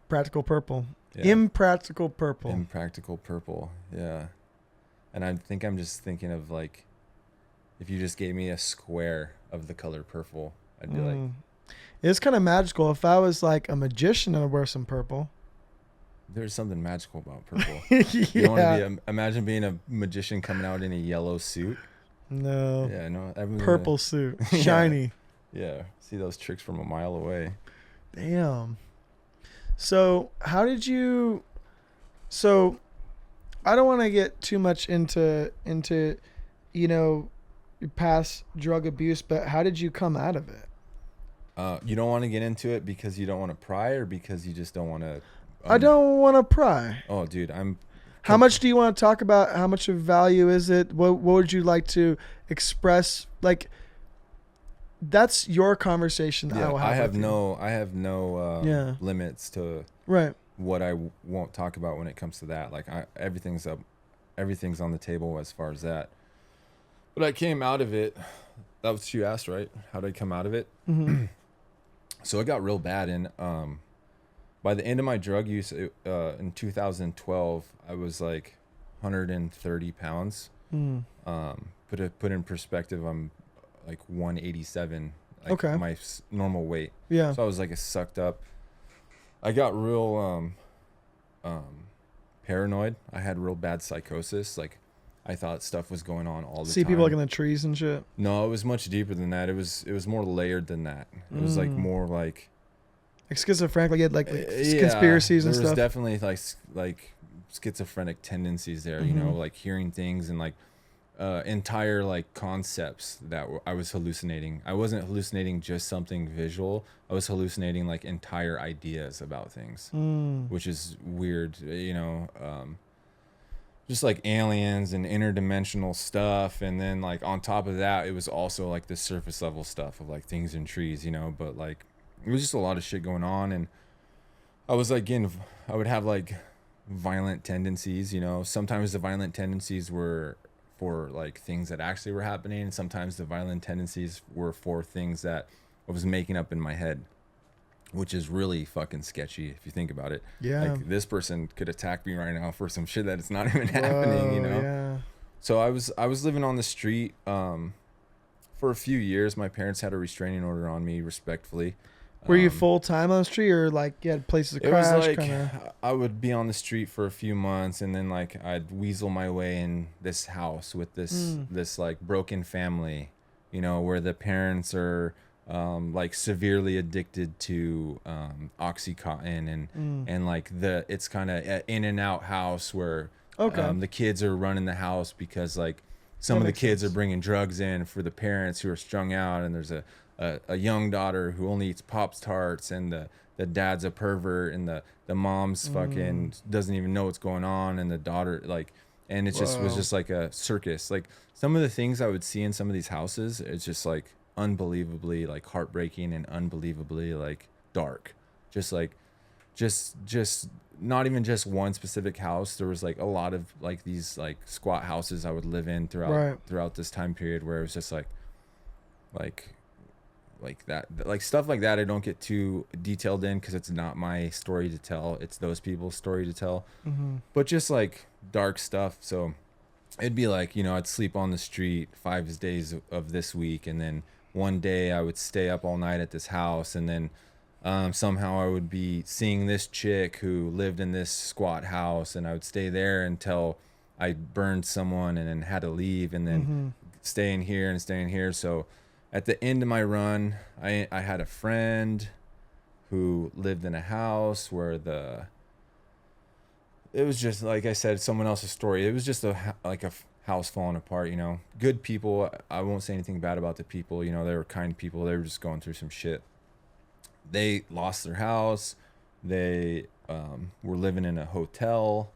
Practical purple. Yeah. Impractical purple. Impractical purple. Yeah. And I think I'm just thinking of like, if you just gave me a square of the color purple, I'd be like, it's kind of magical. If I was like a magician, I would wear some purple. there's something magical about purple. Yeah. You don't want to be imagine being a magician coming out in a yellow suit. No. Yeah, no. Purple suit. Shiny. Yeah. See those tricks from a mile away. Damn. So how did you? So I don't want to get too much into you know, your past drug abuse, but how did you come out of it? You don't want to get into it because you don't want to pry, or because you just don't want to. I don't want to pry. Oh, dude, How much do you want to talk about? How much of value is it? What would you like to express? Like, that's your conversation. That I will have. I have no limits to right. what I won't talk about when it comes to that. Like, everything's on the table as far as that. But I came out of it. That was what you asked, right? How did I come out of it? Mm-hmm. So it got real bad, and by the end of my drug use in 2012, I was like 130 pounds. Put in perspective, I'm like 187, like okay, my normal weight. Yeah. So I was like sucked up. I got real paranoid. I had real bad psychosis. Like, I thought stuff was going on all the time. See people like in the trees and shit. No, it was much deeper than that. It was more layered than that. It was like more like schizophrenic, like you had like conspiracies and stuff. There was definitely like schizophrenic tendencies there. You know, like hearing things and like entire like concepts that I was hallucinating. I wasn't hallucinating just something visual. I was hallucinating like entire ideas about things, which is weird. You know. Just like aliens and interdimensional stuff, and then like on top of that, it was also like the surface level stuff of like things in trees, you know. But like, it was just a lot of shit going on, and I was like I would have like violent tendencies, you know. Sometimes the violent tendencies were for like things that actually were happening, and sometimes the violent tendencies were for things that I was making up in my head, which is really fucking sketchy if you think about it. Yeah. Like, this person could attack me right now for some shit that it's not even happening, you know? Yeah. So I was living on the street for a few years. My parents had a restraining order on me, respectfully. Were you full time on the street, or like you had places to crash? It was like kinda? I would be on the street for a few months, and then like I'd weasel my way in this house with this like broken family, you know, where the parents are like severely addicted to Oxycontin, and like it's kind of in and out house where the kids are running the house because like some of the kids are bringing drugs in for the parents who are strung out, and there's a young daughter who only eats Pop-Tarts, and the dad's a pervert, and the mom's fucking doesn't even know what's going on, and the daughter like, and it just was just like a circus. Like, some of the things I would see in some of these houses, it's just like unbelievably like heartbreaking and unbelievably like dark. Just not even just one specific house. There was like a lot of like these like squat houses I would live in throughout this time period, where it was just like that, like stuff like that. I don't get too detailed in because it's not my story to tell. It's those people's story to tell. But just like dark stuff. So it'd be like, you know, I'd sleep on the street 5 days of this week, and then one day I would stay up all night at this house, and then somehow I would be seeing this chick who lived in this squat house, and I would stay there until I burned someone and then had to leave, and then staying here. So at the end of my run, I had a friend who lived in a house where it was just, like I said, someone else's story. It was just a house falling apart, you know. Good people. I won't say anything bad about the people. You know, they were kind people. They were just going through some shit. They lost their house. They were living in a hotel.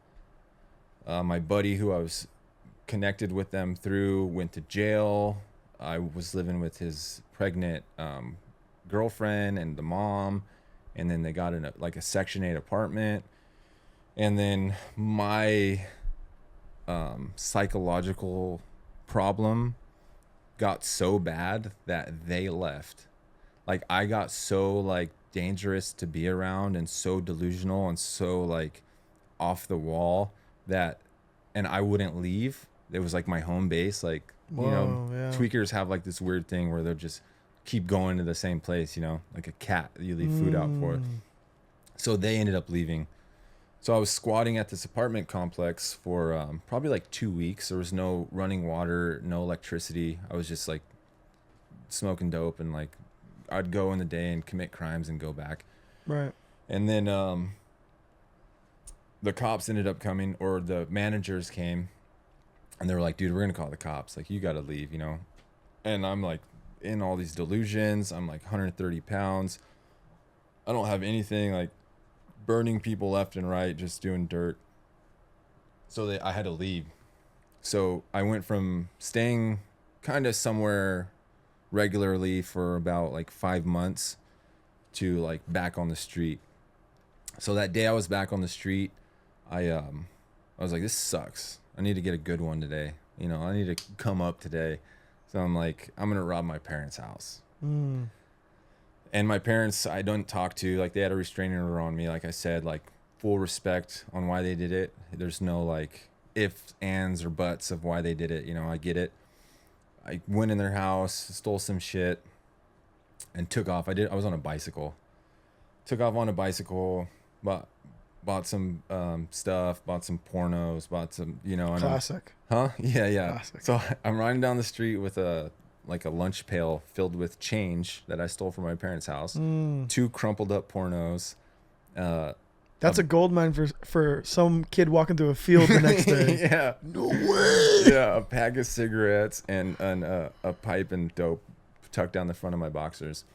My buddy, who I was connected with them through, went to jail. I was living with his pregnant girlfriend and the mom, and then they got in a Section 8 apartment. And then my psychological problem got so bad that they left. Like I got so like dangerous to be around and so delusional and so like off the wall that, and I wouldn't leave. It was like my home base. Like, you know, Whoa, yeah. tweakers have like this weird thing where they'll just keep going to the same place, you know, like a cat that you leave food out for. So they ended up leaving. So I was squatting at this apartment complex for probably like 2 weeks. There was no running water, no electricity. I was just like smoking dope, and like I'd go in the day and commit crimes and go back. Right. And then the cops ended up coming, or the managers came, and they were like, dude, we're gonna call the cops, like you gotta leave, you know. And I'm like in all these delusions. I'm like 130 pounds. I don't have anything, like burning people left and right, just doing dirt. So I had to leave. So I went from staying kind of somewhere regularly for about like 5 months to like back on the street. So that day I was back on the street, I was like, this sucks. I need to get a good one today. You know, I need to come up today. So I'm like, I'm gonna rob my parents' house. And my parents, I don't talk to. Like, they had a restraining order on me. Like I said, like full respect on why they did it. There's no like ifs, ands, or buts of why they did it. You know, I get it. I went in their house, stole some shit, and took off. I was on a bicycle. Took off on a bicycle, bought some stuff, bought some pornos, bought some, you know. And Classic. Yeah. Classic. So I'm riding down the street with a lunch pail filled with change that I stole from my parents' house. 2 crumpled up pornos. That's a gold mine for some kid walking through a field the next day. Yeah. No way. Yeah, a pack of cigarettes and a pipe and dope tucked down the front of my boxers.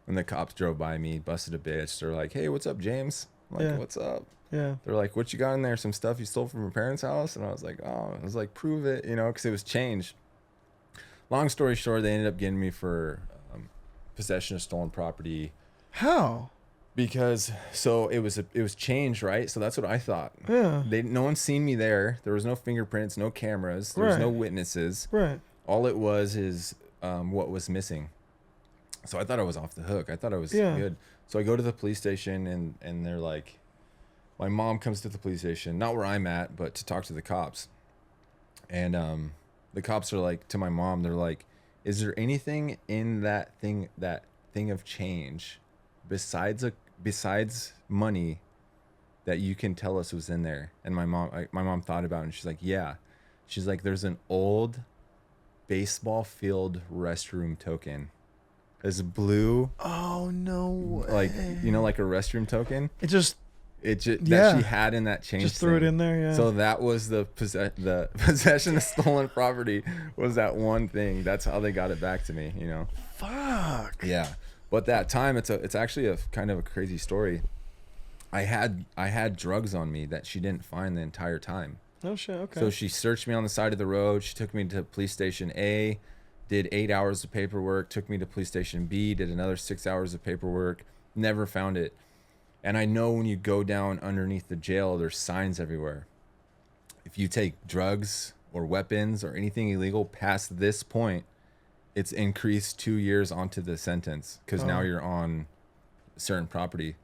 And the cops drove by me, busted a bitch. They're like, hey, what's up, James? I'm like, Yeah. what's up? Yeah. They're like, what you got in there? Some stuff you stole from your parents' house? And I was like, prove it, you know, because it was change. Long story short, they ended up getting me for possession of stolen property. How? Because so it was change, right? So that's what I thought. Yeah. No one seen me there. There was no fingerprints, no cameras. There was no witnesses. Right. All it was is what was missing. So I thought I was off the hook. I thought I was good. So I go to the police station, and they're like, my mom comes to the police station, not where I'm at, but to talk to the cops. And the cops are like, to my mom, they're like, is there anything in that thing of change besides money that you can tell us was in there? And my mom thought about it, and she's like, yeah. She's like, there's an old baseball field restroom token. There's blue. Oh no way. Like, you know, like a restroom token. It just That she had in that change. Just threw it in there. Yeah. So that was the possession of stolen property, was that one thing. That's how they got it back to me. You know. Fuck. Yeah, but that time it's actually a kind of a crazy story. I had drugs on me that she didn't find the entire time. Oh shit. Okay. So she searched me on the side of the road. She took me to police station A, did 8 hours of paperwork. Took me to police station B, did another 6 hours of paperwork. Never found it. And I know when you go down underneath the jail, there's signs everywhere. If you take drugs or weapons or anything illegal past this point, it's increased 2 years onto the sentence, because now you're on certain property.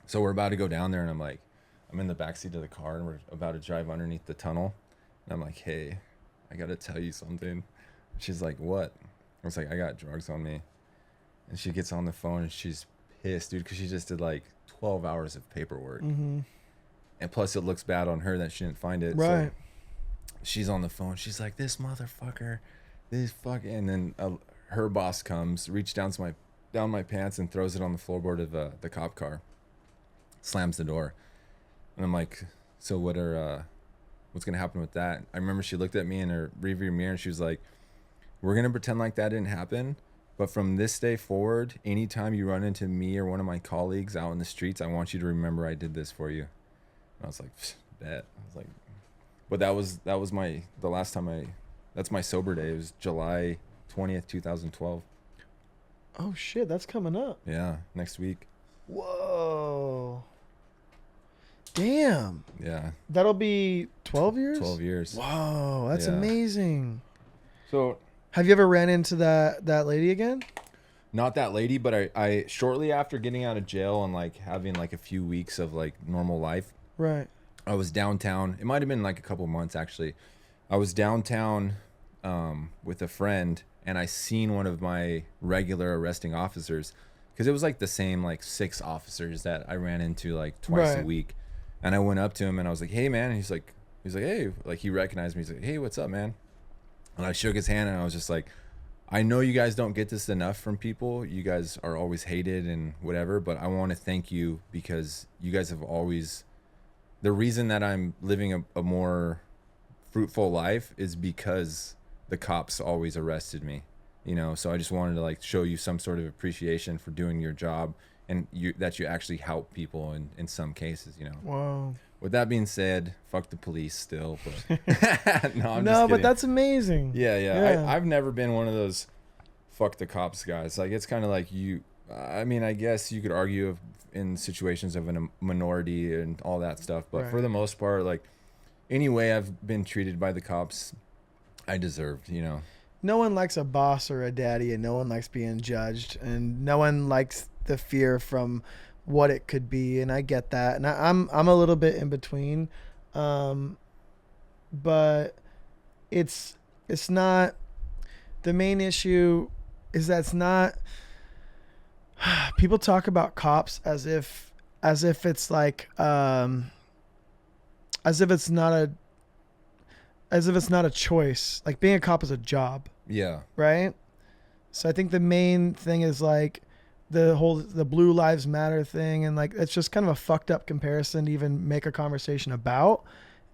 So we're about to go down there, and I'm in the backseat of the car, and we're about to drive underneath the tunnel. And I'm like, hey, I got to tell you something. She's like, what? I was like, I got drugs on me. And she gets on the phone, and she's pissed, dude, because she just did like 12 hours of paperwork. And plus it looks bad on her that she didn't find it. Right. So she's on the phone. She's like, this motherfucker, this fucking. And then her boss comes, reaches down my pants and throws it on the floorboard of the cop car. Slams the door. And I'm like, so what's going to happen with that? I remember she looked at me in her rearview mirror, and she was like, we're going to pretend like that didn't happen. But from this day forward, anytime you run into me or one of my colleagues out in the streets, I want you to remember I did this for you. And I was like, bet. I was like, but that was the last time that's my sober day. It was July 20th, 2012. Oh shit, that's coming up. Yeah, next week. Whoa. Damn. Yeah. That'll be 12 years? 12 years. Wow, that's Yeah. amazing. So Have you ever ran into that lady again? not that lady, but I shortly after getting out of jail and like having like a few weeks of like normal life, Right. I was downtown. It might have been like a couple months actually. I was downtown with a friend, and I seen one of my regular arresting officers, because it was like the same like 6 officers that I ran into like twice a Right. week. And I went up to him and I was like, "Hey man," and he's like, "Hey," like he recognized me. He's like, "Hey, what's up, man?" And I shook his hand and I was just like, "I know you guys don't get this enough from people. You guys are always hated and whatever, but I want to thank you, because you guys have always, the reason that I'm living a more fruitful life is because the cops always arrested me, you know. So I just wanted to like show you some sort of appreciation for doing your job, and that you actually help people in some cases, you know." Wow. With that being said, fuck the police still, but no, I'm just No, but kidding. that's amazing. Yeah. I've never been one of those fuck the cops guys. Like, it's kind of like you, I mean, I guess you could argue in situations of a minority and all that stuff, but Right. for the most part, like, any way I've been treated by the cops, I deserved, you know. No one likes a boss or a daddy, and no one likes being judged, and no one likes the fear from what it could be. And I get that, and I'm a little bit in between, but it's not the main issue. Is that it's not. People talk about cops as if it's like as if it's not a choice. Like being a cop is a job. Yeah. Right? So I think the main thing is like the Blue Lives Matter thing, and like it's just kind of a fucked up comparison to even make a conversation about.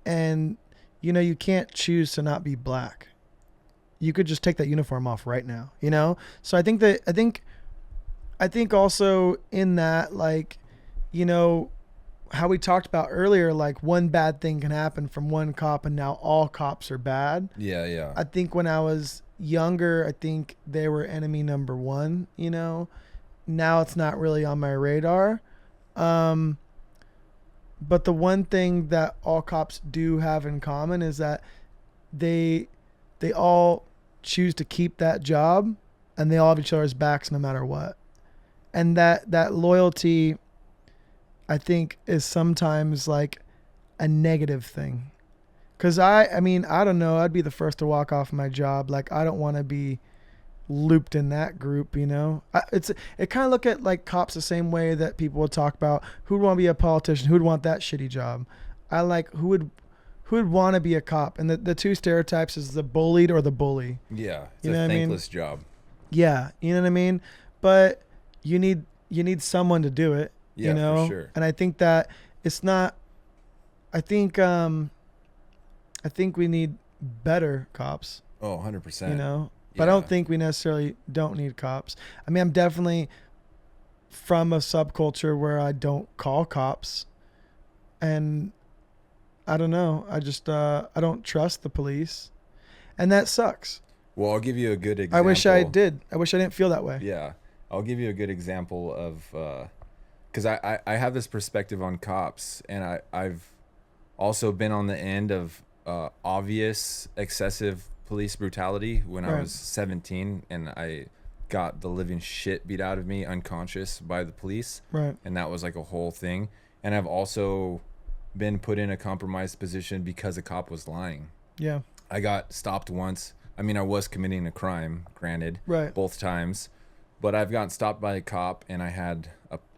And you know, you can't choose to not be black. You could just take that uniform off right now, you know? So I think also in that, like, you know, how we talked about earlier, like one bad thing can happen from one cop and now all cops are bad. Yeah. I think when I was younger, I think they were enemy number one, you know. Now it's not really on my radar. But the one thing that all cops do have in common is that they all choose to keep that job, and they all have each other's backs no matter what. And that loyalty, I think, is sometimes like a negative thing. Cause I mean, I don't know. I'd be the first to walk off my job. Like, I don't want to be looped in that group, you know. It kind of look at like cops the same way that people would talk about who'd want to be a politician, who'd want that shitty job. I like who would want to be a cop, and the two stereotypes is the bullied or the bully. Yeah. It's You know a what I mean? thankless job. Yeah, you know what I mean. But you need someone to do it. Yeah, you know, for sure. and I think that it's not. I think we need better cops. Oh, 100%. You know, but I don't think we necessarily don't need cops. I mean, I'm definitely from a subculture where I don't call cops, and I don't know. I just I don't trust the police, and that sucks. Well, I'll give you a good example. I wish I did. I wish I didn't feel that way. Yeah. I'll give you a good example of, because I have this perspective on cops, and I've also been on the end of obvious excessive police brutality when I Right. was 17, and I got the living shit beat out of me unconscious by the police. Right. And that was like a whole thing. And I've also been put in a compromised position because a cop was lying. Yeah. I got stopped once. I mean, I was committing a crime, granted, Right. both times, but I've gotten stopped by a cop, and I had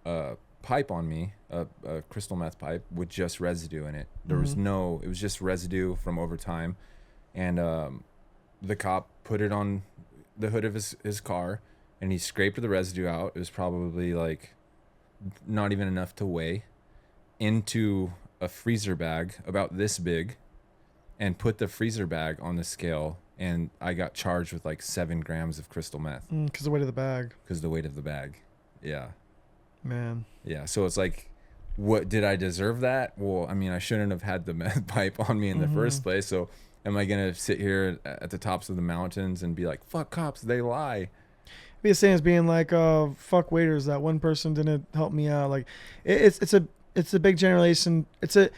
a pipe on me, a crystal meth pipe with just residue in it. There was it was just residue from over time. And the cop put it on the hood of his car, and he scraped the residue out. It was probably like not even enough to weigh, into a freezer bag about this big, and put the freezer bag on the scale, and I got charged with like 7 grams of crystal meth Because the weight of the bag. because the weight of the bag. Yeah. Man. Yeah. So it's like, what, did I deserve that? Well, I mean, I shouldn't have had the meth pipe on me in the first place. So am I going to sit here at the tops of the mountains and be like, fuck cops, they lie? Be the same as being like, oh, fuck waiters. That one person didn't help me out. Like, it's a it's a big generalization. It's an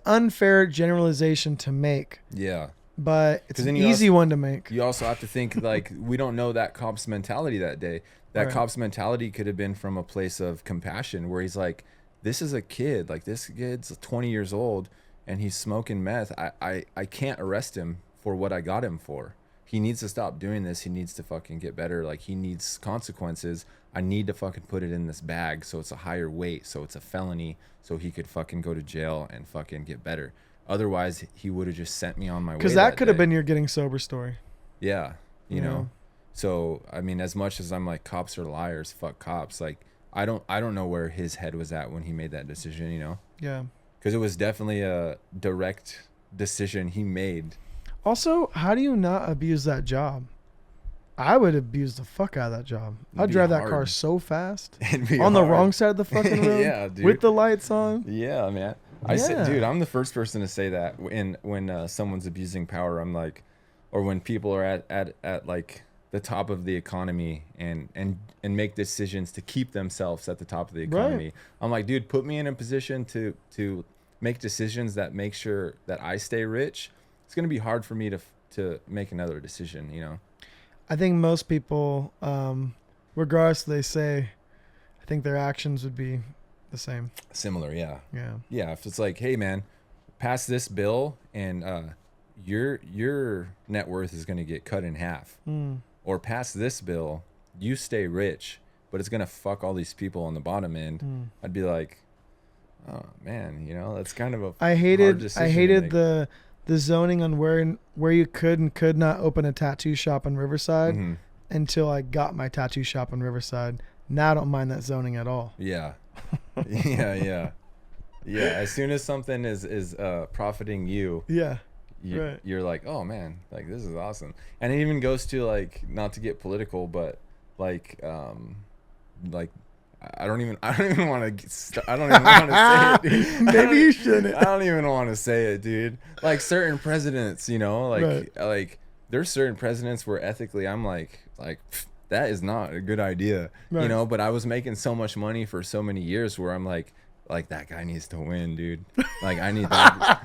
unfair generalization to make, Yeah. but it's 'Cause an then you easy one to make. You also have to think, like, we don't know that cop's mentality that day. That Right. cop's mentality could have been from a place of compassion where he's like, this is a kid. Like, this kid's 20 years old and he's smoking meth. I can't arrest him for what I got him for. He needs to stop doing this. He needs to fucking get better. Like, he needs consequences. I need to fucking put it in this bag so it's a higher weight, so it's a felony, so he could fucking go to jail and fucking get better. Otherwise, he would have just sent me on my way. Because that could have day. been your getting sober story. Yeah, you Yeah. know. So I mean, as much as I'm like, cops are liars, fuck cops. Like, I don't know where his head was at when he made that decision. You know, Yeah. because it was definitely a direct decision he made. Also, how do you not abuse that job? I would abuse the fuck out of that job. It'd I'd be drive that car hard. so fast It'd be on the hard. wrong side of the fucking road. Yeah, dude. With the lights on. Yeah, man. I Yeah. said, dude, I'm the first person to say that when someone's abusing power. I'm like, or when people are at like the top of the economy and make decisions to keep themselves at the top of the economy. Right. I'm like, dude, put me in a position to make decisions that make sure that I stay rich. It's gonna be hard for me to make another decision, you know. I think most people, regardless they say, I think their actions would be the same. Similar, yeah. Yeah. Yeah, if it's like, hey man, pass this bill and your net worth is gonna get cut in half. Mm. Or pass this bill, you stay rich, but it's gonna fuck all these people on the bottom end. I'd be like, oh man, you know, that's kind of a I hard hated decision to make. the zoning on where you could and could not open a tattoo shop in Riverside Mhm. until I got my tattoo shop in Riverside. Now I don't mind that zoning at all. Yeah. yeah. As soon as something is profiting you, Yeah. Right. you're like, oh man, like this is awesome. And it even goes to, like, not to get political, but like I don't even want to I don't even want to say it, dude. Maybe you shouldn't. I don't even want to say it, dude. Like certain presidents, you know, like Right. like there's certain presidents where ethically I'm like pfft, that is not a good idea, Right. you know. But I was making so much money for so many years where I'm like that guy needs to win, dude. Like I need that,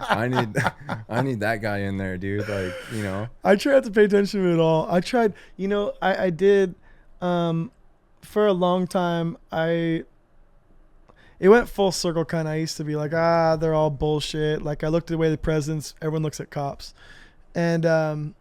I need that guy in there, dude. Like, you know. I tried to pay attention to it all. I tried, you know, I did, for a long time. It went full circle kind of. I used to be like, they're all bullshit. Like I looked at the way the presidents, everyone looks at cops. And then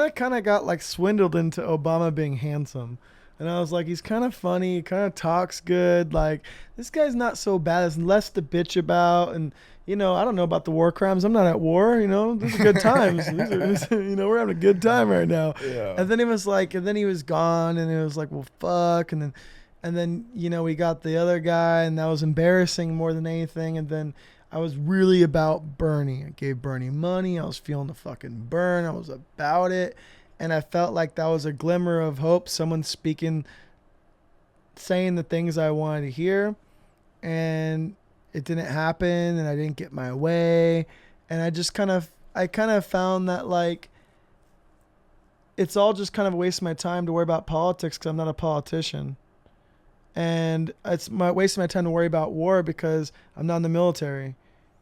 I kind of got like swindled into Obama being handsome. And I was like, he's kind of funny, kind of talks good. Like, this guy's not so bad. There's less to bitch about. And, you know, I don't know about the war crimes. I'm not at war, you know. These are good times. You know, we're having a good time right now. Yeah. And then he was like, and then he was gone. And it was like, well, fuck. And then, you know, we got the other guy. And that was embarrassing more than anything. And then I was really about Bernie. I gave Bernie money. I was feeling the fucking burn. I was about it. And I felt like that was a glimmer of hope. Someone speaking, saying the things I wanted to hear. And it didn't happen. And I didn't get my way. And I kind of found that like, it's all just kind of a waste of my time to worry about politics because I'm not a politician. And it's wasting my time to worry about war because I'm not in the military.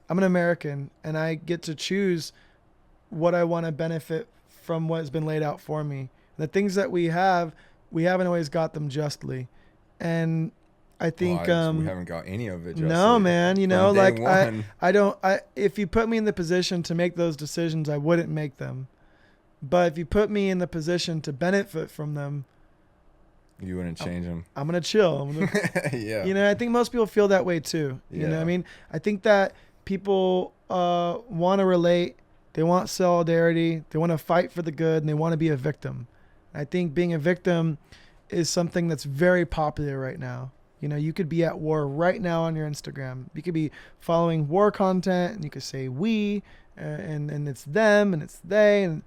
I'm an American and I get to choose what I want to benefit from what has been laid out for me. The things that we haven't always got them justly. And I think we haven't got any of it. no, man, you know, From day like one. if you put me in the position to make those decisions, I wouldn't make them. But if you put me in the position to benefit from them, You wouldn't change them. I'm going to chill. Yeah. You know, I think most people feel that way too. You know what I Yeah. mean? I think that people want to relate. They want solidarity. They want to fight for the good, and they want to be a victim. I think being a victim is something that's very popular right now. You know, you could be at war right now on your Instagram. You could be following war content, and you could say we, and it's them, and it's they. And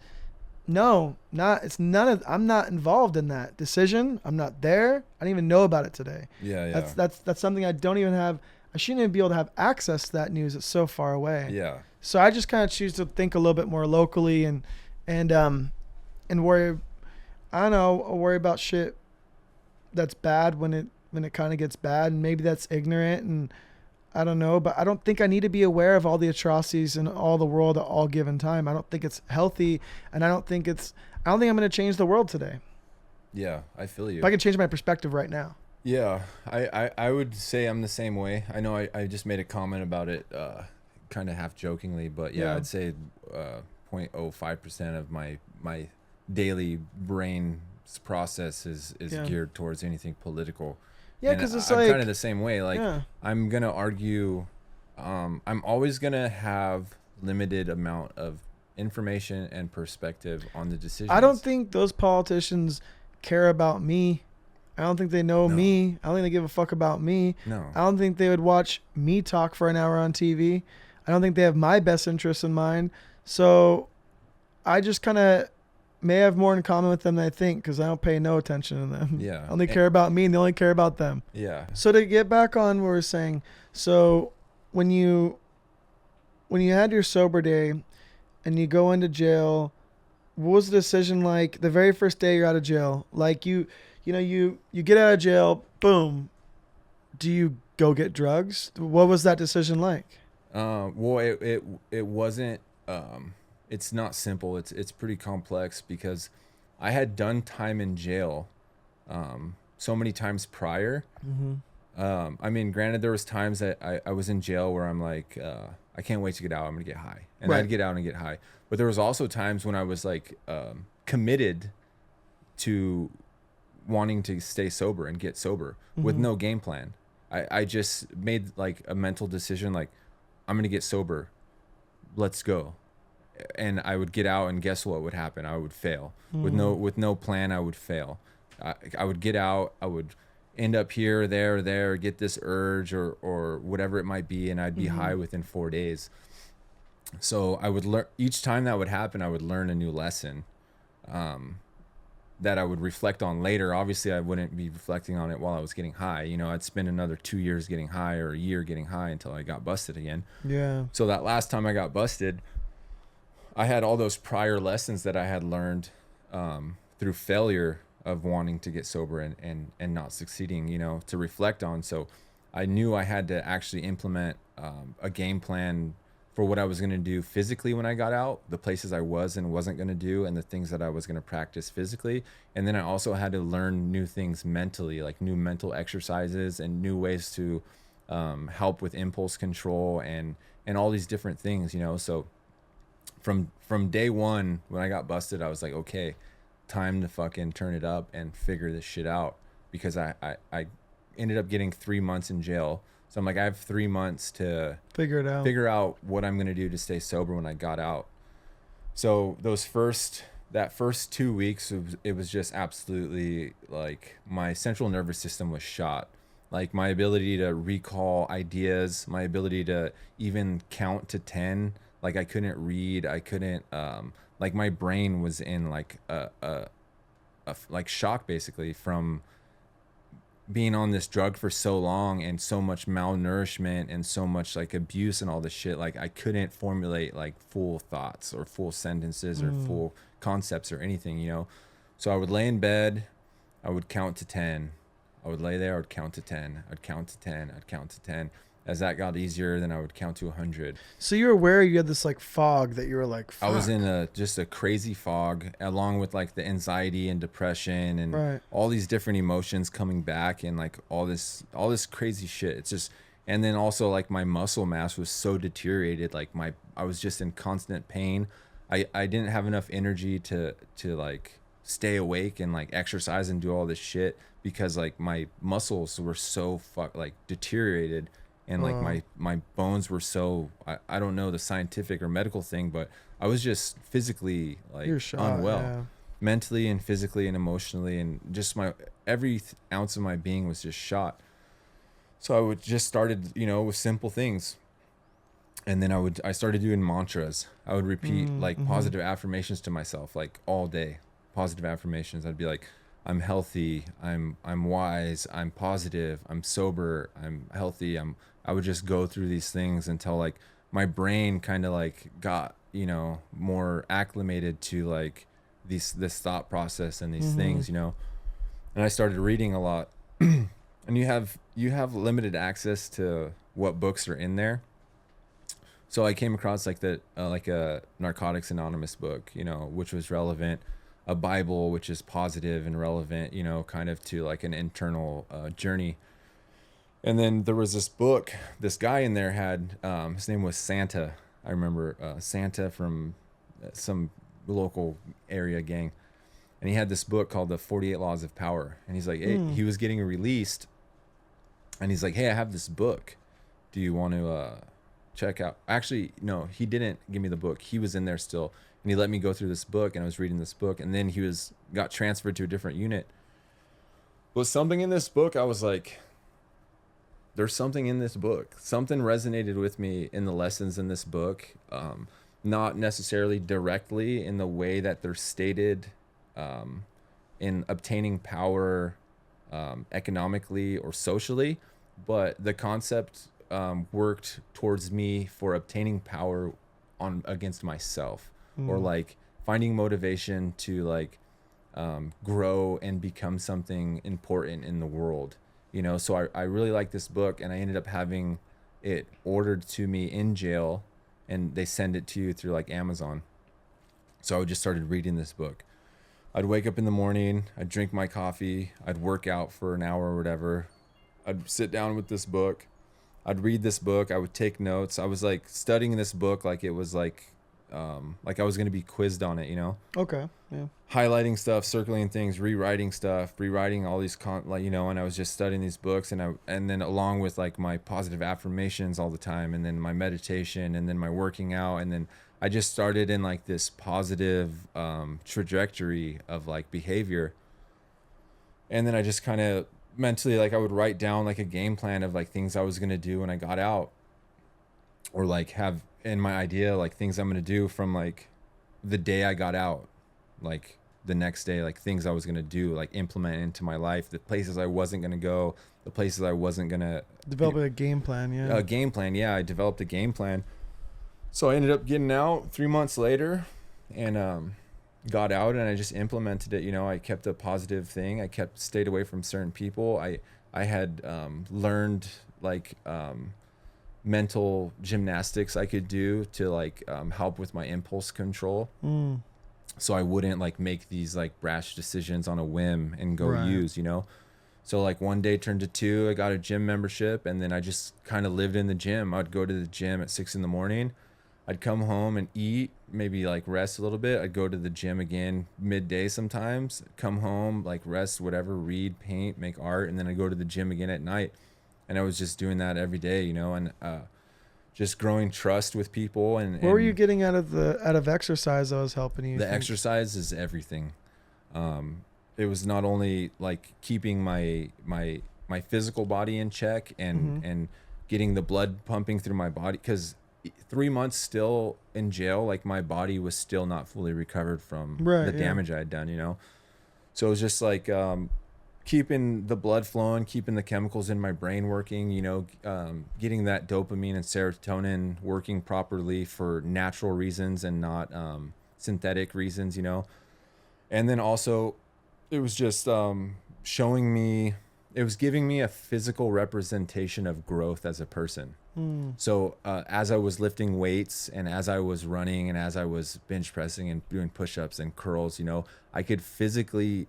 no, it's none of. I'm not involved in that decision. I'm not there. I didn't even know about it today. Yeah. That's something I don't even have. I shouldn't even be able to have access to that news. It's so far away. Yeah. So I just kind of choose to think a little bit more locally and worry. I don't know. Worry about shit that's bad when it kind of gets bad, and maybe that's ignorant. And I don't know, but I don't think I need to be aware of all the atrocities in all the world at all given time. I don't think it's healthy, and I don't think I'm going to change the world today. Yeah, I feel you. But I can change my perspective right now. Yeah, I would say I'm the same way. I know I just made a comment about it, kind of half jokingly, but yeah, Yeah. I'd say 0.05% of my daily brain process is Yeah. geared towards anything political. Yeah, And because it's I'm like, kind of the same way. Like, yeah. I'm gonna argue. I'm always gonna have limited amount of information and perspective on the decisions. I don't think those politicians care about me. I don't think they know No. me. I don't think they give a fuck about me. No. I don't think they would watch me talk for an hour on TV. I don't think they have my best interests in mind. So I just kind of may have more in common with them than I think because I don't pay no attention to them. Yeah. I only care about me and they only care about them. Yeah. So to get back on what we're saying, so when you had your sober day and you go into jail, what was the decision like the very first day you're out of jail? Like you get out of jail, boom. Do you go get drugs? What was that decision like? Well, it wasn't. It's not simple. It's pretty complex because I had done time in jail, so many times prior. Mm-hmm. I mean, granted, there was times that I was in jail where I'm like, I can't wait to get out. I'm gonna get high, and Right. I'd get out and get high. But there was also times when I was like, committed to wanting to stay sober and get sober with Mhm. no game plan. I just made like a mental decision, like, I'm gonna get sober. Let's go. And I would get out, and guess what would happen? I would fail. With no plan, I would fail. I would get out, I would end up here, there, get this urge or whatever it might be, and I'd be high within 4 days. So I would learn each time that would happen, I would learn a new lesson. That I would reflect on later. Obviously, I wouldn't be reflecting on it while I was getting high. You know, I'd spend another 2 years getting high or a year getting high until I got busted again. Yeah. So that last time I got busted, I had all those prior lessons that I had learned through failure of wanting to get sober and not succeeding, you know, to reflect on. So I knew I had to actually implement a game plan for what I was going to do physically when I got out, the places I was and wasn't going to do, and the things that I was going to practice physically. And then I also had to learn new things mentally, like new mental exercises and new ways to help with impulse control and all these different things, you know. So from day one, when I got busted, I was like, okay, time to fucking turn it up and figure this shit out, because I ended up getting 3 months in jail. So I'm like, I have 3 months to Figure it out. figure out what I'm going to do to stay sober when I got out. So that first 2 weeks, it was just absolutely like my central nervous system was shot. Like my ability to recall ideas, my ability to even count to 10. Like I couldn't read. I couldn't, like my brain was in like a like shock basically from being on this drug for so long and so much malnourishment and so much like abuse and all this shit. Like I couldn't formulate like full thoughts or full sentences or full concepts or anything, you know? So I would lay in bed, I would count to 10. I would lay there, I would count to 10. I'd count to 10. I'd count to 10. As that got easier, then I would count to 100. So you were aware you had this like fog that you were like, fuck. I was in just a crazy fog, along with like the anxiety and depression and Right. all these different emotions coming back and like all this crazy shit. It's just, and then also like my muscle mass was so deteriorated. Like I was just in constant pain. I didn't have enough energy to like stay awake and like exercise and do all this shit, because like my muscles were so like deteriorated. And like my bones were so, I don't know the scientific or medical thing, but I was just physically like unwell, yeah. mentally and physically and emotionally, and just every ounce of my being was just shot. So I would just started, you know, with simple things. And then I started doing mantras. I would repeat like positive affirmations to myself, like all day, positive affirmations. I'd be like, I'm healthy, I'm wise, I'm positive, I'm sober, I'm healthy. I would just go through these things until like my brain kind of like got, you know, more acclimated to like this thought process and these things, you know. And I started reading a lot. And you have limited access to what books are in there. So I came across like a Narcotics Anonymous book, you know, which was relevant, a Bible, which is positive and relevant, you know, kind of to like an internal journey. And then there was this book, this guy in there had, his name was Santa. I remember Santa from some local area gang. And he had this book called The 48 Laws of Power. And he's like, hey, he was getting released. And he's like, hey, I have this book. Do you want to check out? Actually, no, he didn't give me the book. He was in there still. And he let me go through this book. And I was reading this book. And then got transferred to a different unit. But something in this book, I was like, there's something in this book. Something resonated with me in the lessons in this book. Not necessarily directly in the way that they're stated in obtaining power economically or socially, but the concept worked towards me for obtaining power against myself, or like finding motivation to like grow and become something important in the world. You know, so I really like this book, and I ended up having it ordered to me in jail, and they send it to you through like Amazon. So I just started reading this book. I'd wake up in the morning, I'd drink my coffee, I'd work out for an hour or whatever. I'd sit down with this book. I'd read this book. I would take notes. I was like studying this book like it was like I was going to be quizzed on it, you know? Okay. Yeah. Highlighting stuff, circling things, rewriting stuff, rewriting all these you know, and I was just studying these books, and then along with like my positive affirmations all the time, and then my meditation, and then my working out, and then I just started in like this positive trajectory of like behavior. And then I just kind of mentally, like I would write down like a game plan of like things I was going to do when I got out, or like have in my idea like things I'm going to do from like the day I got out, like the next day, like things I was going to do, like implement into my life, the places I wasn't going to go, the places I wasn't going to develop a game plan. Yeah. A game plan. Yeah. I developed a game plan. So I ended up getting out 3 months later, and got out, and I just implemented it. You know, I kept a positive thing. I stayed away from certain people. I had learned like mental gymnastics I could do to like help with my impulse control. So I wouldn't like make these like brash decisions on a whim and go use, you know? So like one day turned to two, I got a gym membership, and then I just kind of lived in the gym. I'd go to the gym at 6 a.m. I'd come home and eat, maybe like rest a little bit. I'd go to the gym again midday sometimes, come home, like rest, whatever, read, paint, make art. And then I'd go to the gym again at night. And I was just doing that every day, you know, and just growing trust with people. And what were you getting out of exercise that was helping you? The exercise is everything. It was not only like keeping my physical body in check and getting the blood pumping through my body, because 3 months still in jail, like my body was still not fully recovered from the damage I had done, you know? So it was just like keeping the blood flowing, keeping the chemicals in my brain working, you know, getting that dopamine and serotonin working properly for natural reasons and not synthetic reasons, you know? And then also it was just showing me, it was giving me a physical representation of growth as a person. So as I was lifting weights, and as I was running, and as I was bench pressing and doing push-ups and curls, you know, I could physically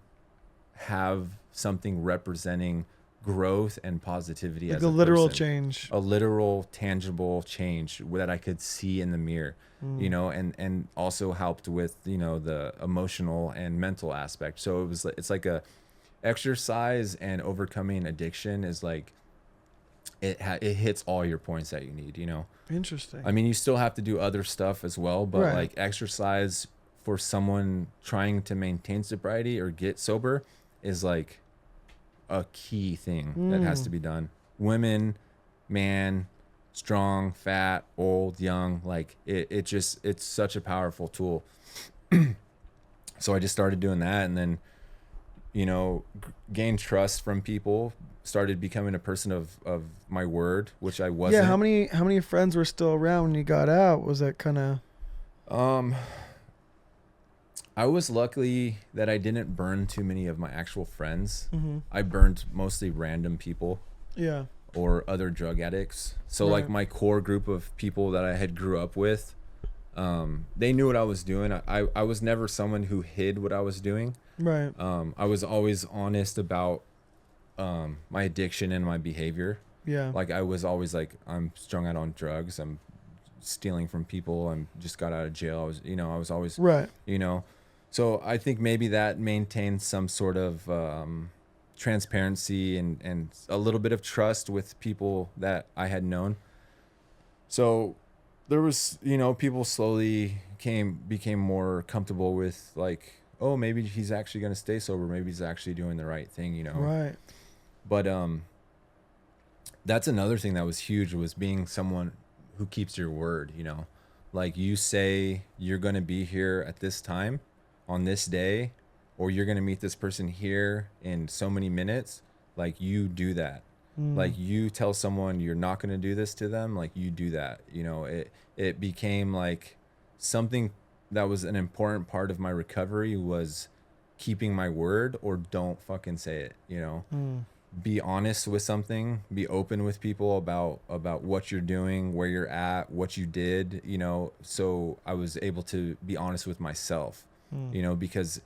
have something representing growth and positivity, like as a literal person. Change, a literal tangible change that I could see in the mirror, you know, and also helped with, you know, the emotional and mental aspect. So it's like a exercise and overcoming addiction is like, it hits all your points that you need, you know? Interesting. I mean, you still have to do other stuff as well, but like exercise for someone trying to maintain sobriety or get sober is like a key thing that has to be done. Women, man, strong, fat, old, young, like it's such a powerful tool. So I just started doing that, and then, you know, gained trust from people, started becoming a person of my word, which I wasn't. Yeah, how many friends were still around when you got out? Was that kind of I was lucky that I didn't burn too many of my actual friends. I burned mostly random people. Yeah. or other drug addicts. So like my core group of people that I had grew up with, they knew what I was doing. I was never someone who hid what I was doing. Right. I was always honest about my addiction and my behavior. Yeah. Like I was always like, I'm strung out on drugs. I'm stealing from people. I'm just got out of jail. I was always, right. So I think maybe that maintained some sort of transparency and a little bit of trust with people that I had known. So there was, people slowly became more comfortable with like, oh, maybe he's actually going to stay sober. Maybe he's actually doing the right thing, Right. But that's another thing that was huge, was being someone who keeps your word, like you say you're going to be here at this time on this day, or you're going to meet this person here in so many minutes. Like you do that. Like you tell someone you're not going to do this to them, like you do that. It became like something that was an important part of my recovery, was keeping my word, or don't fucking say it, Be honest with something, be open with people about what you're doing, where you're at, what you did, so I was able to be honest with myself, because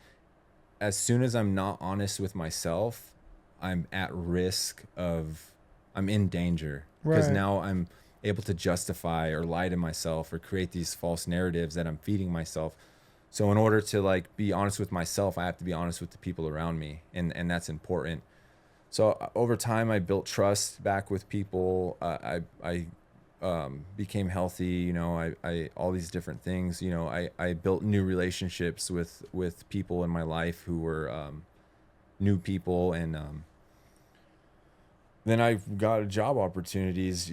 as soon as I'm not honest with myself, I'm at risk I'm in danger, because now I'm able to justify or lie to myself or create these false narratives that I'm feeding myself. So in order to like be honest with myself, I have to be honest with the people around me, and that's important. So over time, I built trust back with people. I became healthy. I all these different things. I built new relationships with people in my life who were new people, and then I got job opportunities.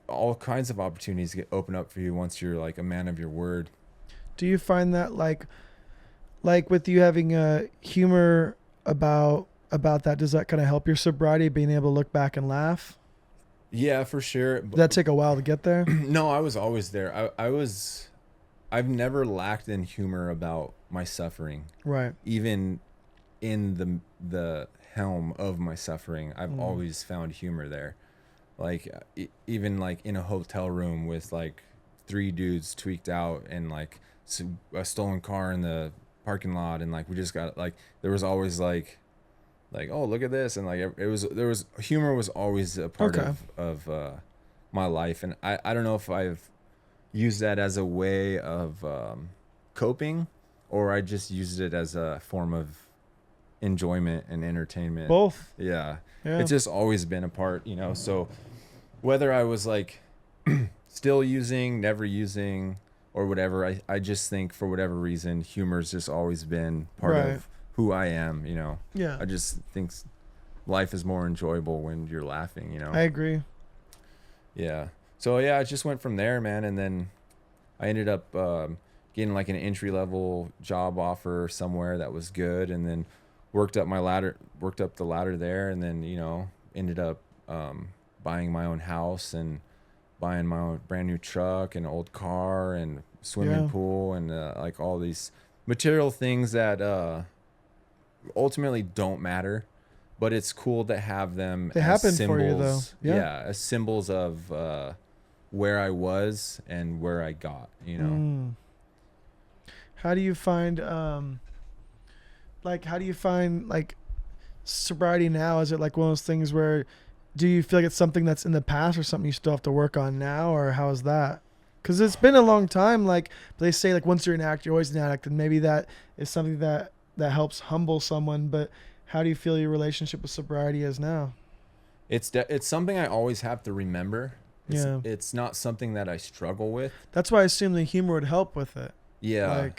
All kinds of opportunities get open up for you once you're like a man of your word. Do you find that like with you having a humor about that, does that kind of help your sobriety, being able to look back and laugh? Yeah, for sure. Did that take a while to get there? No, I was always there. I've never lacked in humor about my suffering. Right. Even in the helm of my suffering, I've always found humor there. Like even like in a hotel room with like 3 dudes tweaked out, and like a stolen car in the parking lot, and like we just got like, there was always like oh, look at this, and like humor was always a part of my life. And I don't know if I've used that as a way of coping, or I just used it as a form of enjoyment and entertainment. Both. Yeah. It's just always been a part, so whether I was like still using, never using, or whatever, I just think for whatever reason, humor's just always been part of who I am, Yeah. I just think life is more enjoyable when you're laughing, I agree. Yeah. So yeah, I just went from there, man. And then I ended up getting like an entry level job offer somewhere that was good, and then worked up the ladder there, and then, ended up buying my own house and buying my own brand new truck and old car and swimming pool, and like all these material things that ultimately don't matter, but it's cool to have them. They as happen symbols, for you though. Yeah, as symbols of where I was and where I got, How do you find like sobriety now? Is it like one of those things where, do you feel like it's something that's in the past or something you still have to work on now, or how is that? Because it's been a long time. Like they say, like once you're an addict, you're always an addict, and maybe that is something that helps humble someone. But how do you feel your relationship with sobriety is now? It's something I always have to remember. It's not something that I struggle with. That's why I assume the humor would help with it. Yeah.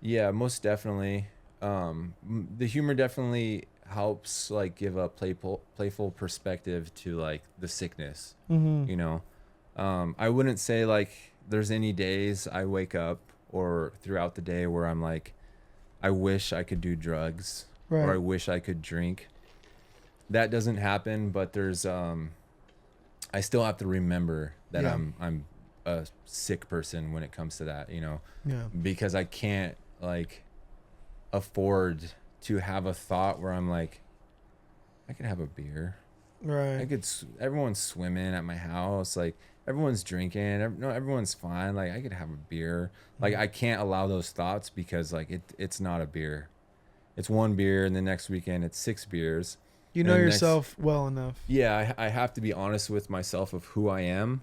Yeah, most definitely. The humor definitely helps like give a playful perspective to like the sickness. I wouldn't say like there's any days I wake up or throughout the day where I'm like, I wish I could do drugs, or I wish I could drink. That doesn't happen, but there's I still have to remember that I'm a sick person when it comes to that, because I can't like afford to have a thought where I'm like, I could have a beer, Right. Everyone's swimming at my house. Like everyone's drinking. No, everyone's fine. Like I could have a beer. Like I can't allow those thoughts because like it's not a beer. It's one beer, and the next weekend it's 6 beers. You And know then the next, yourself well enough. yeah, I have to be honest with myself of who I am.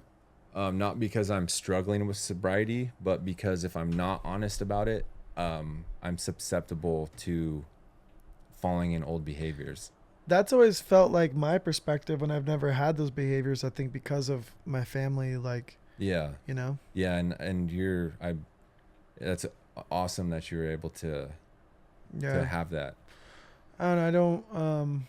Not because I'm struggling with sobriety, but because if I'm not honest about it, I'm susceptible to falling in old behaviors. That's always felt like my perspective when I've never had those behaviors. I think because of my family, like, Yeah. you know. Yeah, and that's awesome that you were able to Yeah. have that. I don't know. I don't.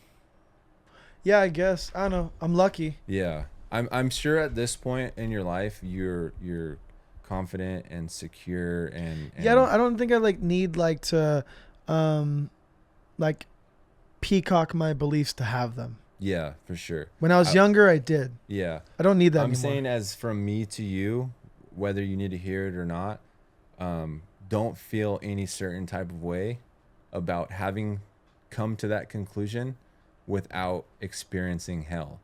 Yeah, I guess. I don't know. I'm lucky. Yeah. I'm sure at this point in your life you're confident and secure and Yeah, I don't think I like need like to, um, like, peacock my beliefs to have them. yeah, for sure. When I was younger, I did. Yeah. I don't need that I'm anymore. saying as from me to you, whether you need to hear it or not, don't feel any certain type of way about having come to that conclusion without experiencing hell.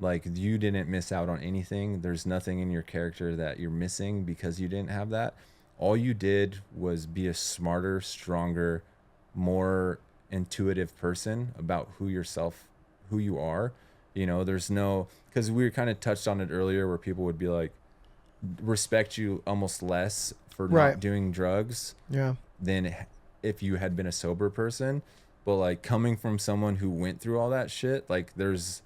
Like you didn't miss out on anything. There's nothing in your character that you're missing because you didn't have that. All you did was be a smarter, stronger, more intuitive person about who you are. You know, there's no, because we kind of touched on it earlier where people would be like, respect you almost less for Right. not doing drugs Yeah. than if you had been a sober person. But like coming from someone who went through all that shit, like there's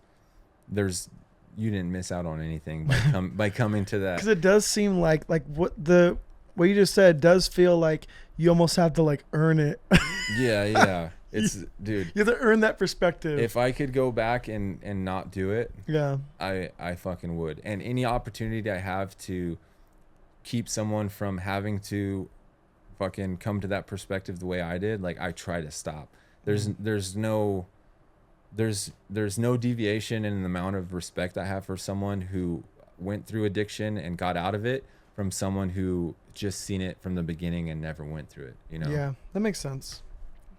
you didn't miss out on anything by coming to that. Because it does seem like what you just said does feel like you almost have to like earn it. Yeah. It's dude. You have to earn that perspective. If I could go back and not do it, yeah. I fucking would. And any opportunity I have to keep someone from having to fucking come to that perspective the way I did, like I try to stop. There's no deviation in the amount of respect I have for someone who went through addiction and got out of it from someone who just seen it from the beginning and never went through it, you know? Yeah, that makes sense.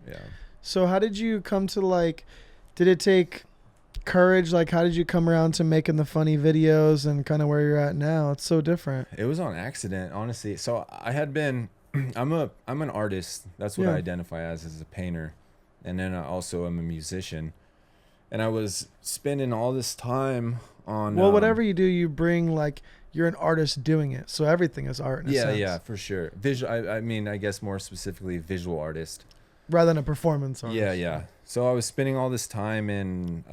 Yeah. So how did you come to like, did it take courage? Like how did you come around to making the funny videos and kind of where you're at now? It's so different. It was on accident, honestly. So I had been, I'm an artist. That's what I identify as a painter. And then I also am a musician. And I was spending all this time on... Well, whatever you do, you bring like, you're an artist doing it. So everything is art in a sense. Yeah, for sure. I mean, I guess more specifically visual artist. Rather than a performance artist. Yeah. So I was spending all this time in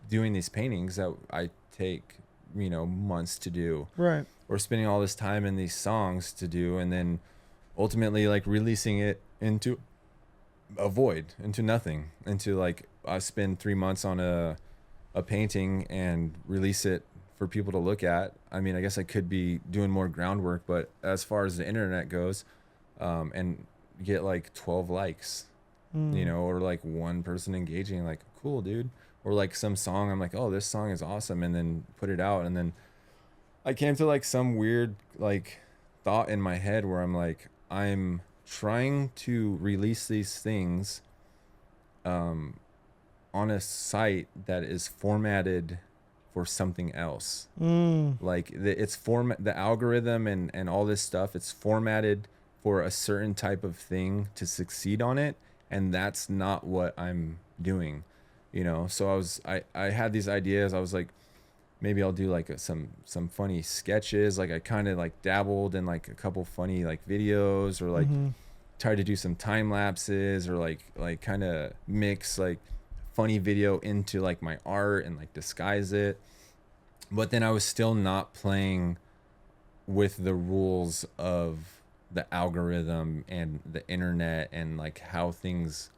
doing these paintings that I take, months to do. Right. Or spending all this time in these songs to do, and then ultimately like releasing it into a void, into nothing, into like I spend 3 months on a painting and release it for people to look at. I mean, I guess I could be doing more groundwork, but as far as the internet goes, and get like 12 likes, or like one person engaging, like, cool, dude. Or like some song, I'm like, oh, this song is awesome. And then put it out. And then I came to like some weird like thought in my head where I'm like, I'm trying to release these things on a site that is formatted for something else. Like the algorithm and all this stuff, it's formatted for a certain type of thing to succeed on it, and that's not what I'm doing, so I had these ideas. I was like, maybe I'll do like some funny sketches. Like I kind of like dabbled in like a couple funny like videos, or like tried to do some time lapses, or like kind of mix like funny video into like my art and like disguise it. But then I was still not playing with the rules of the algorithm and the internet and like how things,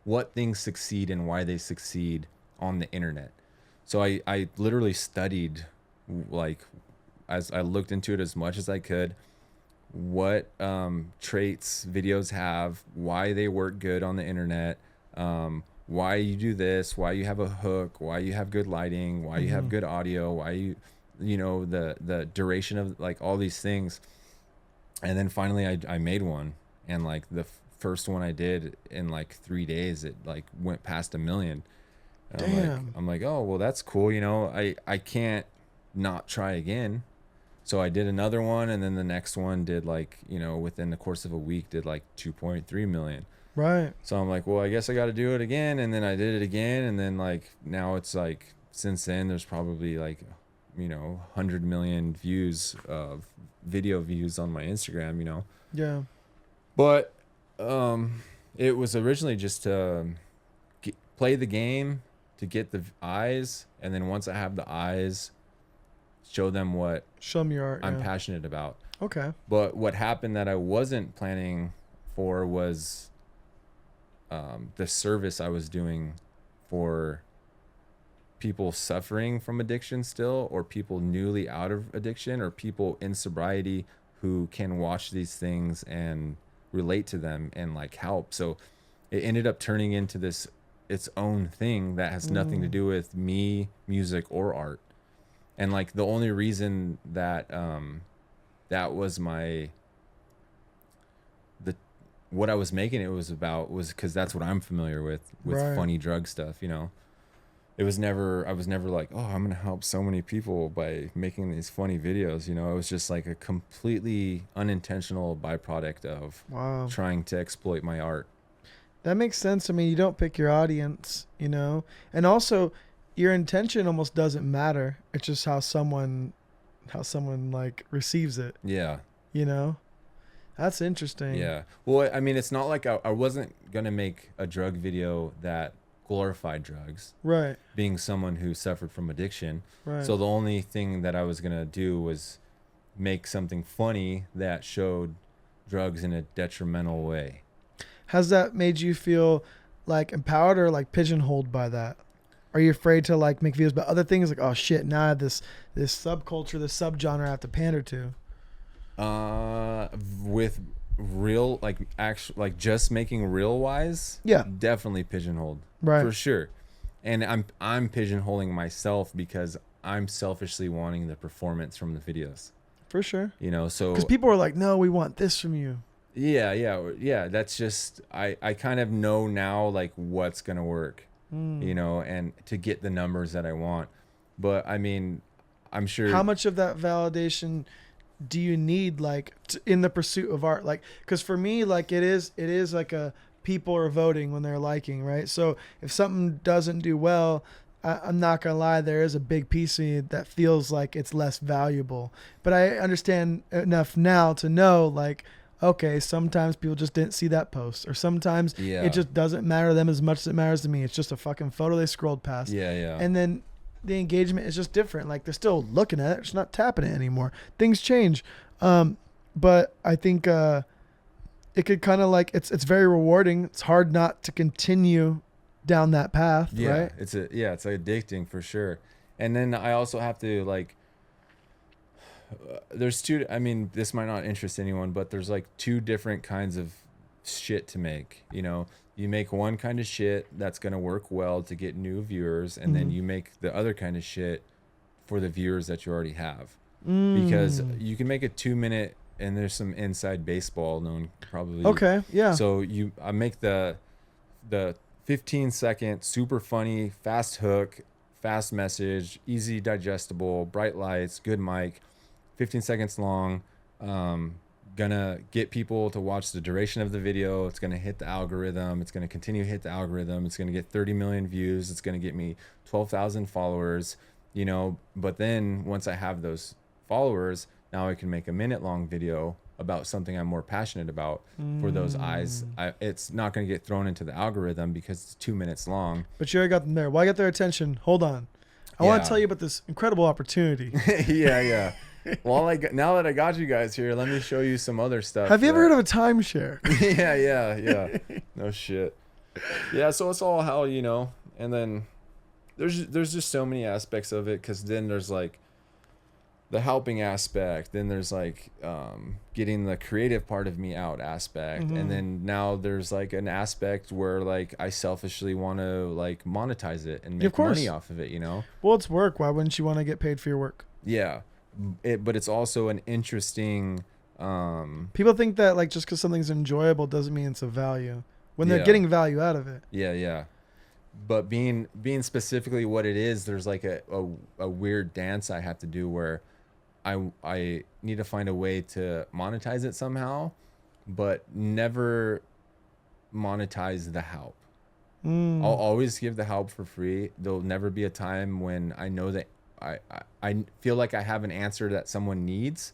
what things succeed and why they succeed on the internet. So I literally studied, like, as I looked into it as much as I could, what traits videos have, why they work good on the internet, why you do this, why you have a hook, why you have good lighting, why you have good audio, why the duration of like all these things. And then finally I made one, and like the first one I did in like 3 days, it like went past 1 million. And Damn. I'm like, oh, well, that's cool. You know, I can't not try again. So I did another one, and then the next one did like, you know, within the course of a week did like 2.3 million. Right. So I'm like, well, I guess I got to do it again. And then I did it again. And then like now it's like, since then there's probably like, you know, 100 million views of video views on my Instagram, you know? Yeah. But it was originally just to play the game, to get the eyes. And then once I have the eyes, show them what Show me your art. I'm yeah. passionate about. Okay. But what happened that I wasn't planning for was the service I was doing for people suffering from addiction still, or people newly out of addiction, or people in sobriety who can watch these things and relate to them and like help. So it ended up turning into this its own thing that has nothing to do with me, music, or art. And like the only reason that that was what I was making it was about was because that's what I'm familiar with Right. funny drug stuff, you know. I was never like, oh, I'm gonna help so many people by making these funny videos, you know. It was just like a completely unintentional byproduct of Wow. trying to exploit my art. That makes sense. I mean, you don't pick your audience, you know, and also your intention almost doesn't matter. It's just how someone like receives it, Yeah. you know. That's interesting. Yeah. Well, I mean, it's not like I wasn't gonna make a drug video that glorified drugs, Right. being someone who suffered from addiction. Right. So the only thing that I was gonna do was make something funny that showed drugs in a detrimental way. Has that made you feel like empowered or like pigeonholed by that? Are you afraid to like make videos about other things? Like, oh shit, now I have this subculture, this subgenre I have to pander to. With real, like actual, like just making real wise, Yeah. definitely pigeonholed, Right. for sure. And I'm pigeonholing myself because I'm selfishly wanting the performance from the videos, For sure. you know. So Because people are like, no, we want this from you. yeah, that's just I kind of know now like what's gonna work, you know, and to get the numbers that I want. But I mean, I'm sure. How much of that validation do you need, like, in the pursuit of art? Like, because for me, like, it is like a people are voting when they're liking, right? So if something doesn't do well, I'm not gonna lie, there is a big piece of me that feels like it's less valuable. But I understand enough now to know, like, okay, sometimes people just didn't see that post, or sometimes Yeah. it just doesn't matter to them as much as it matters to me. It's just a fucking photo they scrolled past. Yeah. And then the engagement is just different. Like, they're still looking at it, it's not tapping it anymore. Things change. But I think it could kind of like, it's very rewarding. It's hard not to continue down that path, Yeah, right? it's addicting for sure. And then I also have to like, there's two. I mean, this might not interest anyone, but there's like two different kinds of shit to make. You know, you make one kind of shit that's gonna work well to get new viewers, and then you make the other kind of shit for the viewers that you already have. Because you can make a 2 minute, and there's some inside baseball known probably. Okay, yeah. So I make the 15-second super funny, fast hook, fast message, easy digestible, bright lights, good mic, 15 seconds long. Gonna get people to watch the duration of the video. It's gonna hit the algorithm. It's gonna continue to hit the algorithm. It's gonna get 30 million views. It's gonna get me 12,000 followers, you know. But then once I have those followers, now I can make a minute-long video about something I'm more passionate about for those eyes. It's not going to get thrown into the algorithm because it's 2 minutes long. But you already got them there. Why get their attention? Hold on. I want Yeah. to tell you about this incredible opportunity. Yeah. Well, now that I got you guys here, let me show you some other stuff. Have you ever heard of a timeshare? Yeah. No shit. Yeah, so it's all how, you know, and then there's just so many aspects of it, because then there's like the helping aspect, then there's like getting the creative part of me out aspect, and then now there's like an aspect where like I selfishly want to like monetize it and make money off of it, you know. Well, it's work. Why wouldn't you want to get paid for your work? Yeah, but it's also an interesting People think that like just because something's enjoyable doesn't mean it's of value when they're Yeah. getting value out of it. Yeah. but being specifically what it is, there's like a weird dance I have to do where I need to find a way to monetize it somehow, but never monetize the help. I'll always give the help for free. There'll never be a time when I know that I feel like I have an answer that someone needs,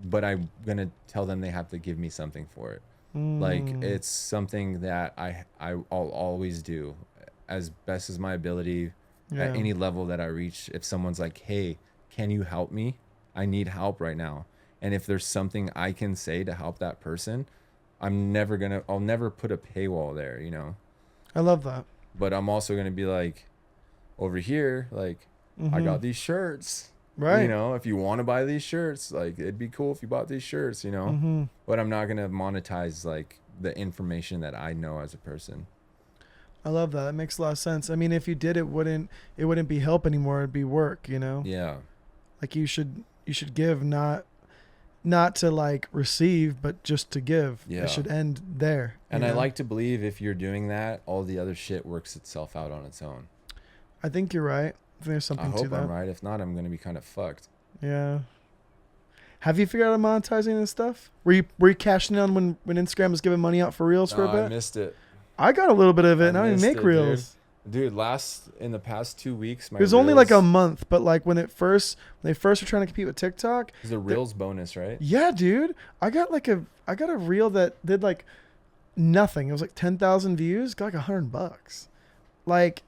but I'm gonna tell them they have to give me something for it. Like it's something that I'll always do as best as my ability at Yeah. any level that I reach. If someone's like, "Hey, can you help me? I need help right now." And if there's something I can say to help that person, I'll never put a paywall there, you know? I love that. But I'm also going to be like, over here, like, I got these shirts. You Right. know, if you want to buy these shirts, like, it'd be cool if you bought these shirts, you know? But I'm not going to monetize, like, the information that I know as a person. I love that. That makes a lot of sense. I mean, if you did, it wouldn't be help anymore. It'd be work, you know? Yeah. Like you should give, not to like receive, but just to give. Yeah. It should end there. And I know? like to believe if you're doing that, all the other shit works itself out on its own. I think you're right. I think there's I something to hope that. I'm right. If not, I'm going to be kind of fucked. Yeah. Have you figured out monetizing this stuff? Were you cashing in when Instagram was giving money out for reels for a bit? I missed it. I got a little bit of it. Now I missed make it, reels. Dude, in the past 2 weeks, It was only like a month, but like when they first were trying to compete with TikTok. It was a reels bonus, right? Yeah, dude. I got a reel that did like nothing. It was like 10,000 views, got like $100. Like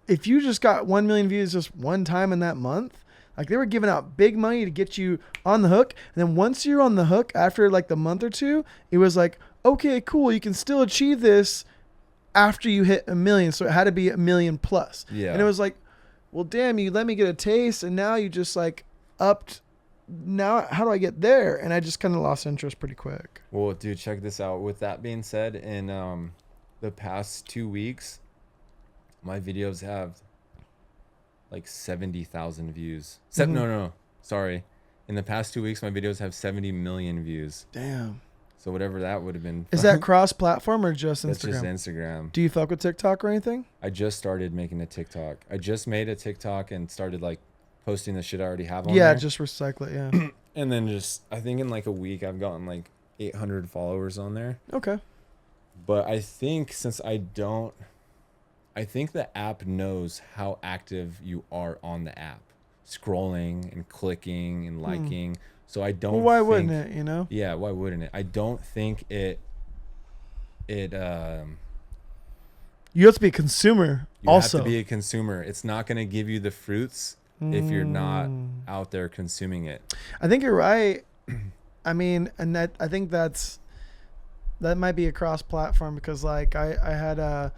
if you just got 1 million views just one time in that month, like they were giving out big money to get you on the hook. And then once you're on the hook after like the month or two, it was like, okay, cool. You can still achieve this after you hit 1 million. So it had to be 1 million plus. Yeah. And it was like, well, damn, you let me get a taste. And now you just like upped. Now, how do I get there? And I just kind of lost interest pretty quick. Well, dude, check this out. With that being said, in the past 2 weeks, my videos have like 70,000 views. No. Sorry. In the past 2 weeks, my videos have 70 million views. Damn. So whatever that would have been. Is that cross-platform or just Instagram? That's just Instagram. Do you fuck with TikTok or anything? I just started making a TikTok. I just made a TikTok and started like posting the shit I already have on Yeah, there. just recycle it, yeah. And then I think in like a week, I've gotten like 800 followers on there. Okay. But I think I think the app knows how active you are on the app, scrolling and clicking and liking. So I don't. Well, why wouldn't it? You know? Yeah, why wouldn't it? I don't think it. You have to be a consumer. You also have to be a consumer. It's not going to give you the fruits if you're not out there consuming it. I think you're right. I mean, and I think that might be a cross-platform because like I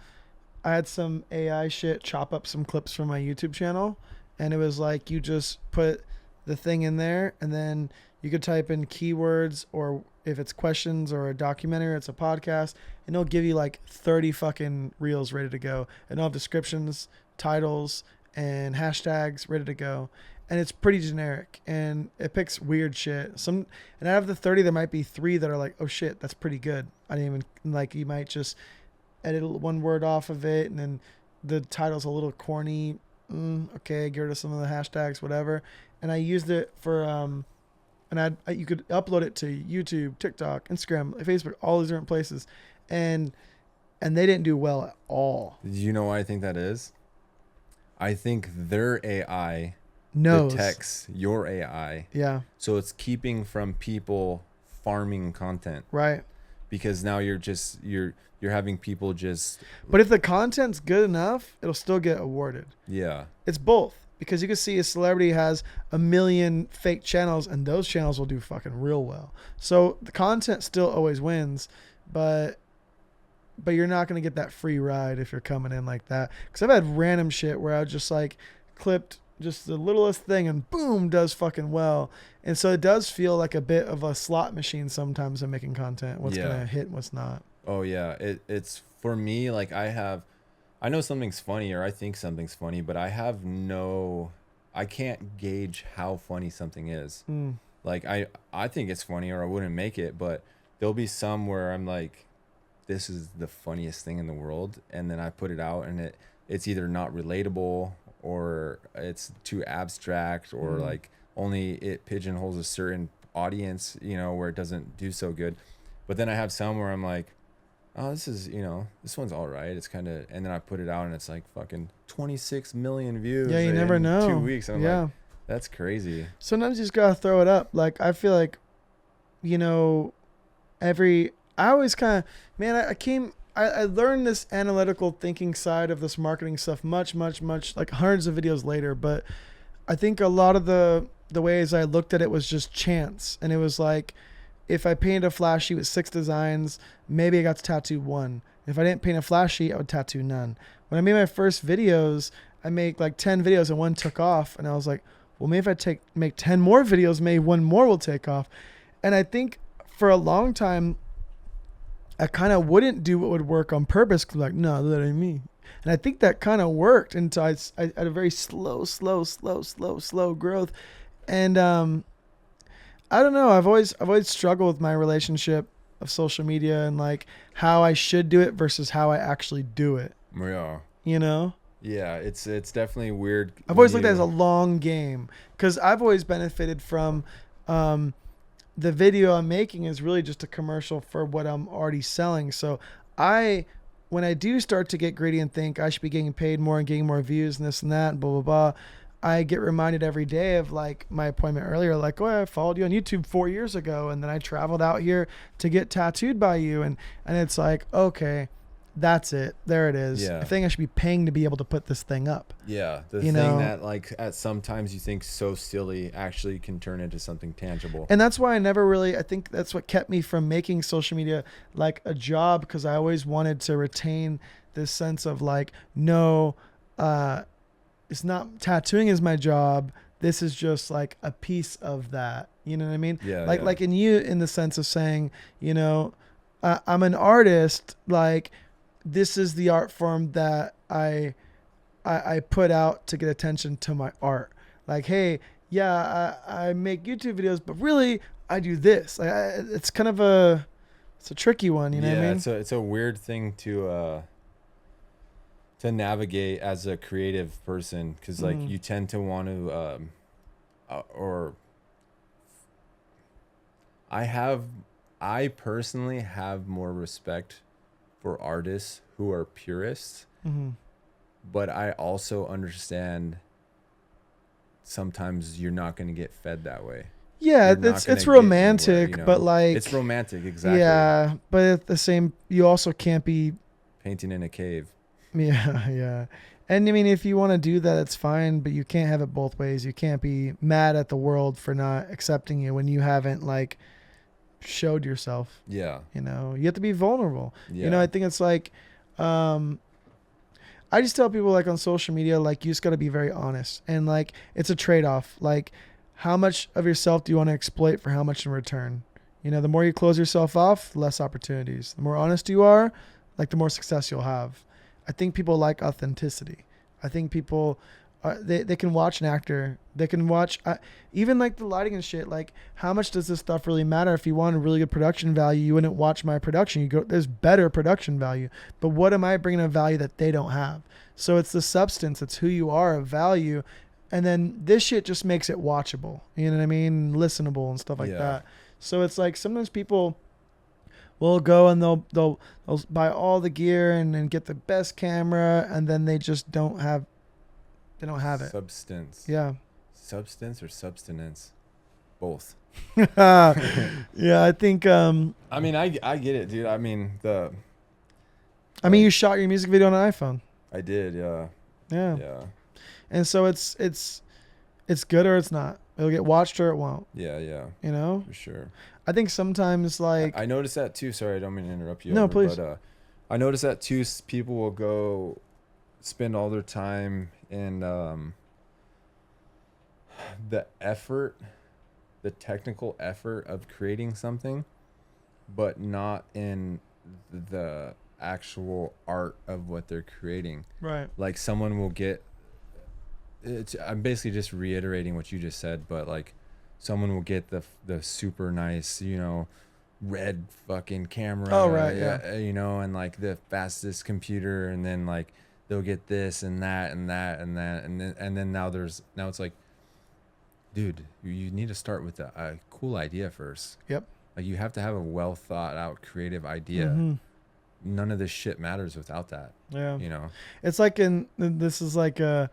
had some AI shit chop up some clips from my YouTube channel, and it was like you just put the thing in there, and then you could type in keywords, or if it's questions or a documentary, it's a podcast, and it'll give you like 30 fucking reels ready to go, and it'll have descriptions, titles, and hashtags ready to go. And it's pretty generic, and it picks weird shit. And out of the 30, there might be 3 that are like, oh shit, that's pretty good. I didn't even like. You might just edit one word off of it, and then the title's a little corny. Okay, get rid of some of the hashtags, whatever. And I used it for and you could upload it to YouTube, TikTok, Instagram, Facebook, all these different places, and they didn't do well at all. Do you know why I think that is? I think their AI Knows. detects your AI. Yeah. So it's keeping from people farming content. Right. Because now you're having people just. But if the content's good enough, it'll still get awarded. Yeah. It's both. Because you can see a celebrity has 1 million fake channels, and those channels will do fucking real well. So the content still always wins, but you're not going to get that free ride if you're coming in like that. Because I've had random shit where I just like clipped just the littlest thing and boom, does fucking well. And so it does feel like a bit of a slot machine sometimes in making content. What's going to hit and what's not. Oh, yeah. It's for me, like I know something's funny, or I think something's funny, but I can't gauge how funny something is. Like I think it's funny or I wouldn't make it, but there'll be some where I'm like, this is the funniest thing in the world, and then I put it out and it's either not relatable or it's too abstract or like only it pigeonholes a certain audience, you know, where it doesn't do so good. But then I have some where I'm like, oh, this is, you know, this one's all right. It's kind of, and then I put it out and it's like fucking 26 million views. Yeah, you in never know. 2 weeks. I'm yeah. like, that's crazy. Sometimes you just gotta throw it up. Like, I feel like, you know, I always kind of, man, I learned this analytical thinking side of this marketing stuff much, like hundreds of videos later. But I think a lot of the ways I looked at it was just chance. And it was like, if I painted a flash sheet with 6 designs, maybe I got to tattoo 1. If I didn't paint a flash sheet, I would tattoo none. When I made my first videos, I made like 10 videos and 1 took off. And I was like, well, maybe if I make 10 more videos, maybe 1 more will take off. And I think for a long time, I kind of wouldn't do what would work on purpose. Cause like, no, that ain't me. And I think that kind of worked until I had a very slow growth. And I don't know. I've always struggled with my relationship of social media and like how I should do it versus how I actually do it. Yeah. You know? Yeah, it's definitely weird. I've always looked at it as a long game because I've always benefited from the video I'm making is really just a commercial for what I'm already selling. So when I do start to get greedy and think I should be getting paid more and getting more views and this and that and blah, blah, blah, I get reminded every day of like my appointment earlier, like, oh, I followed you on YouTube 4 years ago. And then I traveled out here to get tattooed by you. And it's like, okay, that's it. There it is. Yeah. I think I should be paying to be able to put this thing up. Yeah. The thing that like at sometimes you think so silly actually can turn into something tangible. And that's why I think that's what kept me from making social media like a job. Because I always wanted to retain this sense of like, no, it's not tattooing is my job. This is just like a piece of that. You know what I mean? Yeah. Like in you, in the sense of saying, you know, I'm an artist. Like this is the art form that I put out to get attention to my art. Like, hey, yeah, I make YouTube videos, but really I do this. Like, it's kind of it's a tricky one. You know what I mean? It's a weird thing to navigate as a creative person. Cause like you tend to want to, I personally have more respect for artists who are purists, but I also understand sometimes you're not going to get fed that way. Yeah, it's romantic, but like it's romantic, exactly. Yeah, but at the same, you also can't be painting in a cave. Yeah. And I mean, if you want to do that, it's fine, but you can't have it both ways. You can't be mad at the world for not accepting you when you haven't like showed yourself. Yeah. You know, you have to be vulnerable. Yeah. You know, I think it's like, I just tell people like on social media, like you just got to be very honest and like, it's a trade-off. Like how much of yourself do you want to exploit for how much in return? You know, the more you close yourself off, the less opportunities. The more honest you are, like the more success you'll have. I think people like authenticity. I think people, they can watch an actor. They can watch, even like the lighting and shit. Like, how much does this stuff really matter? If you want a really good production value, you wouldn't watch my production. You go, there's better production value. But what am I bringing a value that they don't have? So it's the substance. It's who you are of value. And then this shit just makes it watchable. You know what I mean? Listenable and stuff like that. So it's like sometimes people will go and they'll buy all the gear and get the best camera, and then they just don't have it. Substance. Yeah. Substance or substance? Both. Yeah, I think I mean, I get it, dude. I mean, you shot your music video on an iPhone. I did, yeah. Yeah. And so it's good or it's not. It'll get watched or it won't. Yeah. You know? For sure. I think sometimes like I noticed that too. Sorry, I don't mean to interrupt you. No, please. But I noticed that too. People will go spend all their time in the technical effort of creating something, but not in the actual art of what they're creating. Right. Like someone will get. I'm basically just reiterating what you just said, but like someone will get the super nice, you know, red fucking camera. Oh, right, yeah. You know, and like the fastest computer, and then like they'll get this and that and that and that, and then now it's like, dude, you need to start with a cool idea first. Yep. Like you have to have a well thought out creative idea. Mm-hmm. None of this shit matters without that. Yeah. You know. It's like this is like a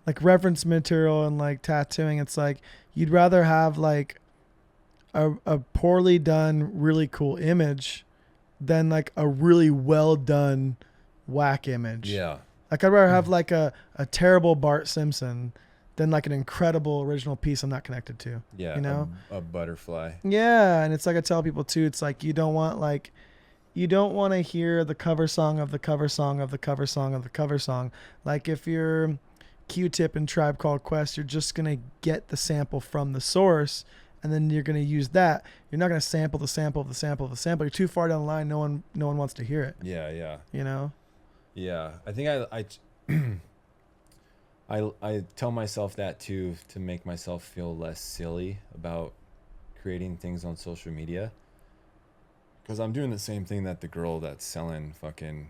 like reference material and like tattooing. It's like you'd rather have like a poorly done, really cool image than like a really well done whack image. Yeah. Like I'd rather have like a terrible Bart Simpson than like an incredible original piece I'm not connected to. Yeah. You know? A butterfly. Yeah. And it's like I tell people too, it's like you don't want to hear the cover song of the cover song of the cover song of the cover song. Like if you're Q-Tip and Tribe Called Quest, you're just going to get the sample from the source and then you're going to use that. You're not going to sample the sample of the sample of the sample. You're too far down the line. No one wants to hear it. Yeah. Yeah. You know? Yeah. I think I tell myself that too, to make myself feel less silly about creating things on social media. Because I'm doing the same thing that the girl that's selling fucking.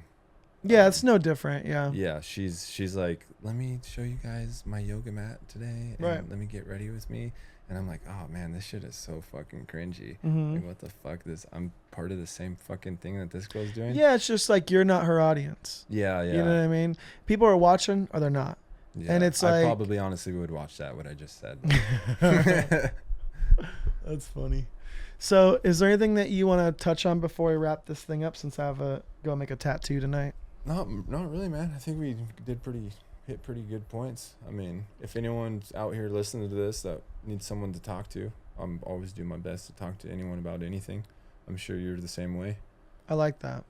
Yeah, it's no different. Yeah. Yeah, she's like, let me show you guys my yoga mat today, and Right. let me get ready with me. And I'm like, oh man, this shit is so fucking cringy. Mm-hmm. Like, what the fuck? I'm part of the same fucking thing that this girl's doing. Yeah, it's just like you're not her audience. Yeah, yeah. You know what I mean? People are watching or they're not. Yeah, And it's I like probably honestly would watch that, what I just said. That's funny. So, is there anything that you want to touch on before we wrap this thing up? Since I have go make a tattoo tonight. Not really, man. I think we hit pretty good points. I mean, if anyone's out here listening to this that needs someone to talk to, I'm always doing my best to talk to anyone about anything. I'm sure you're the same way. I like that.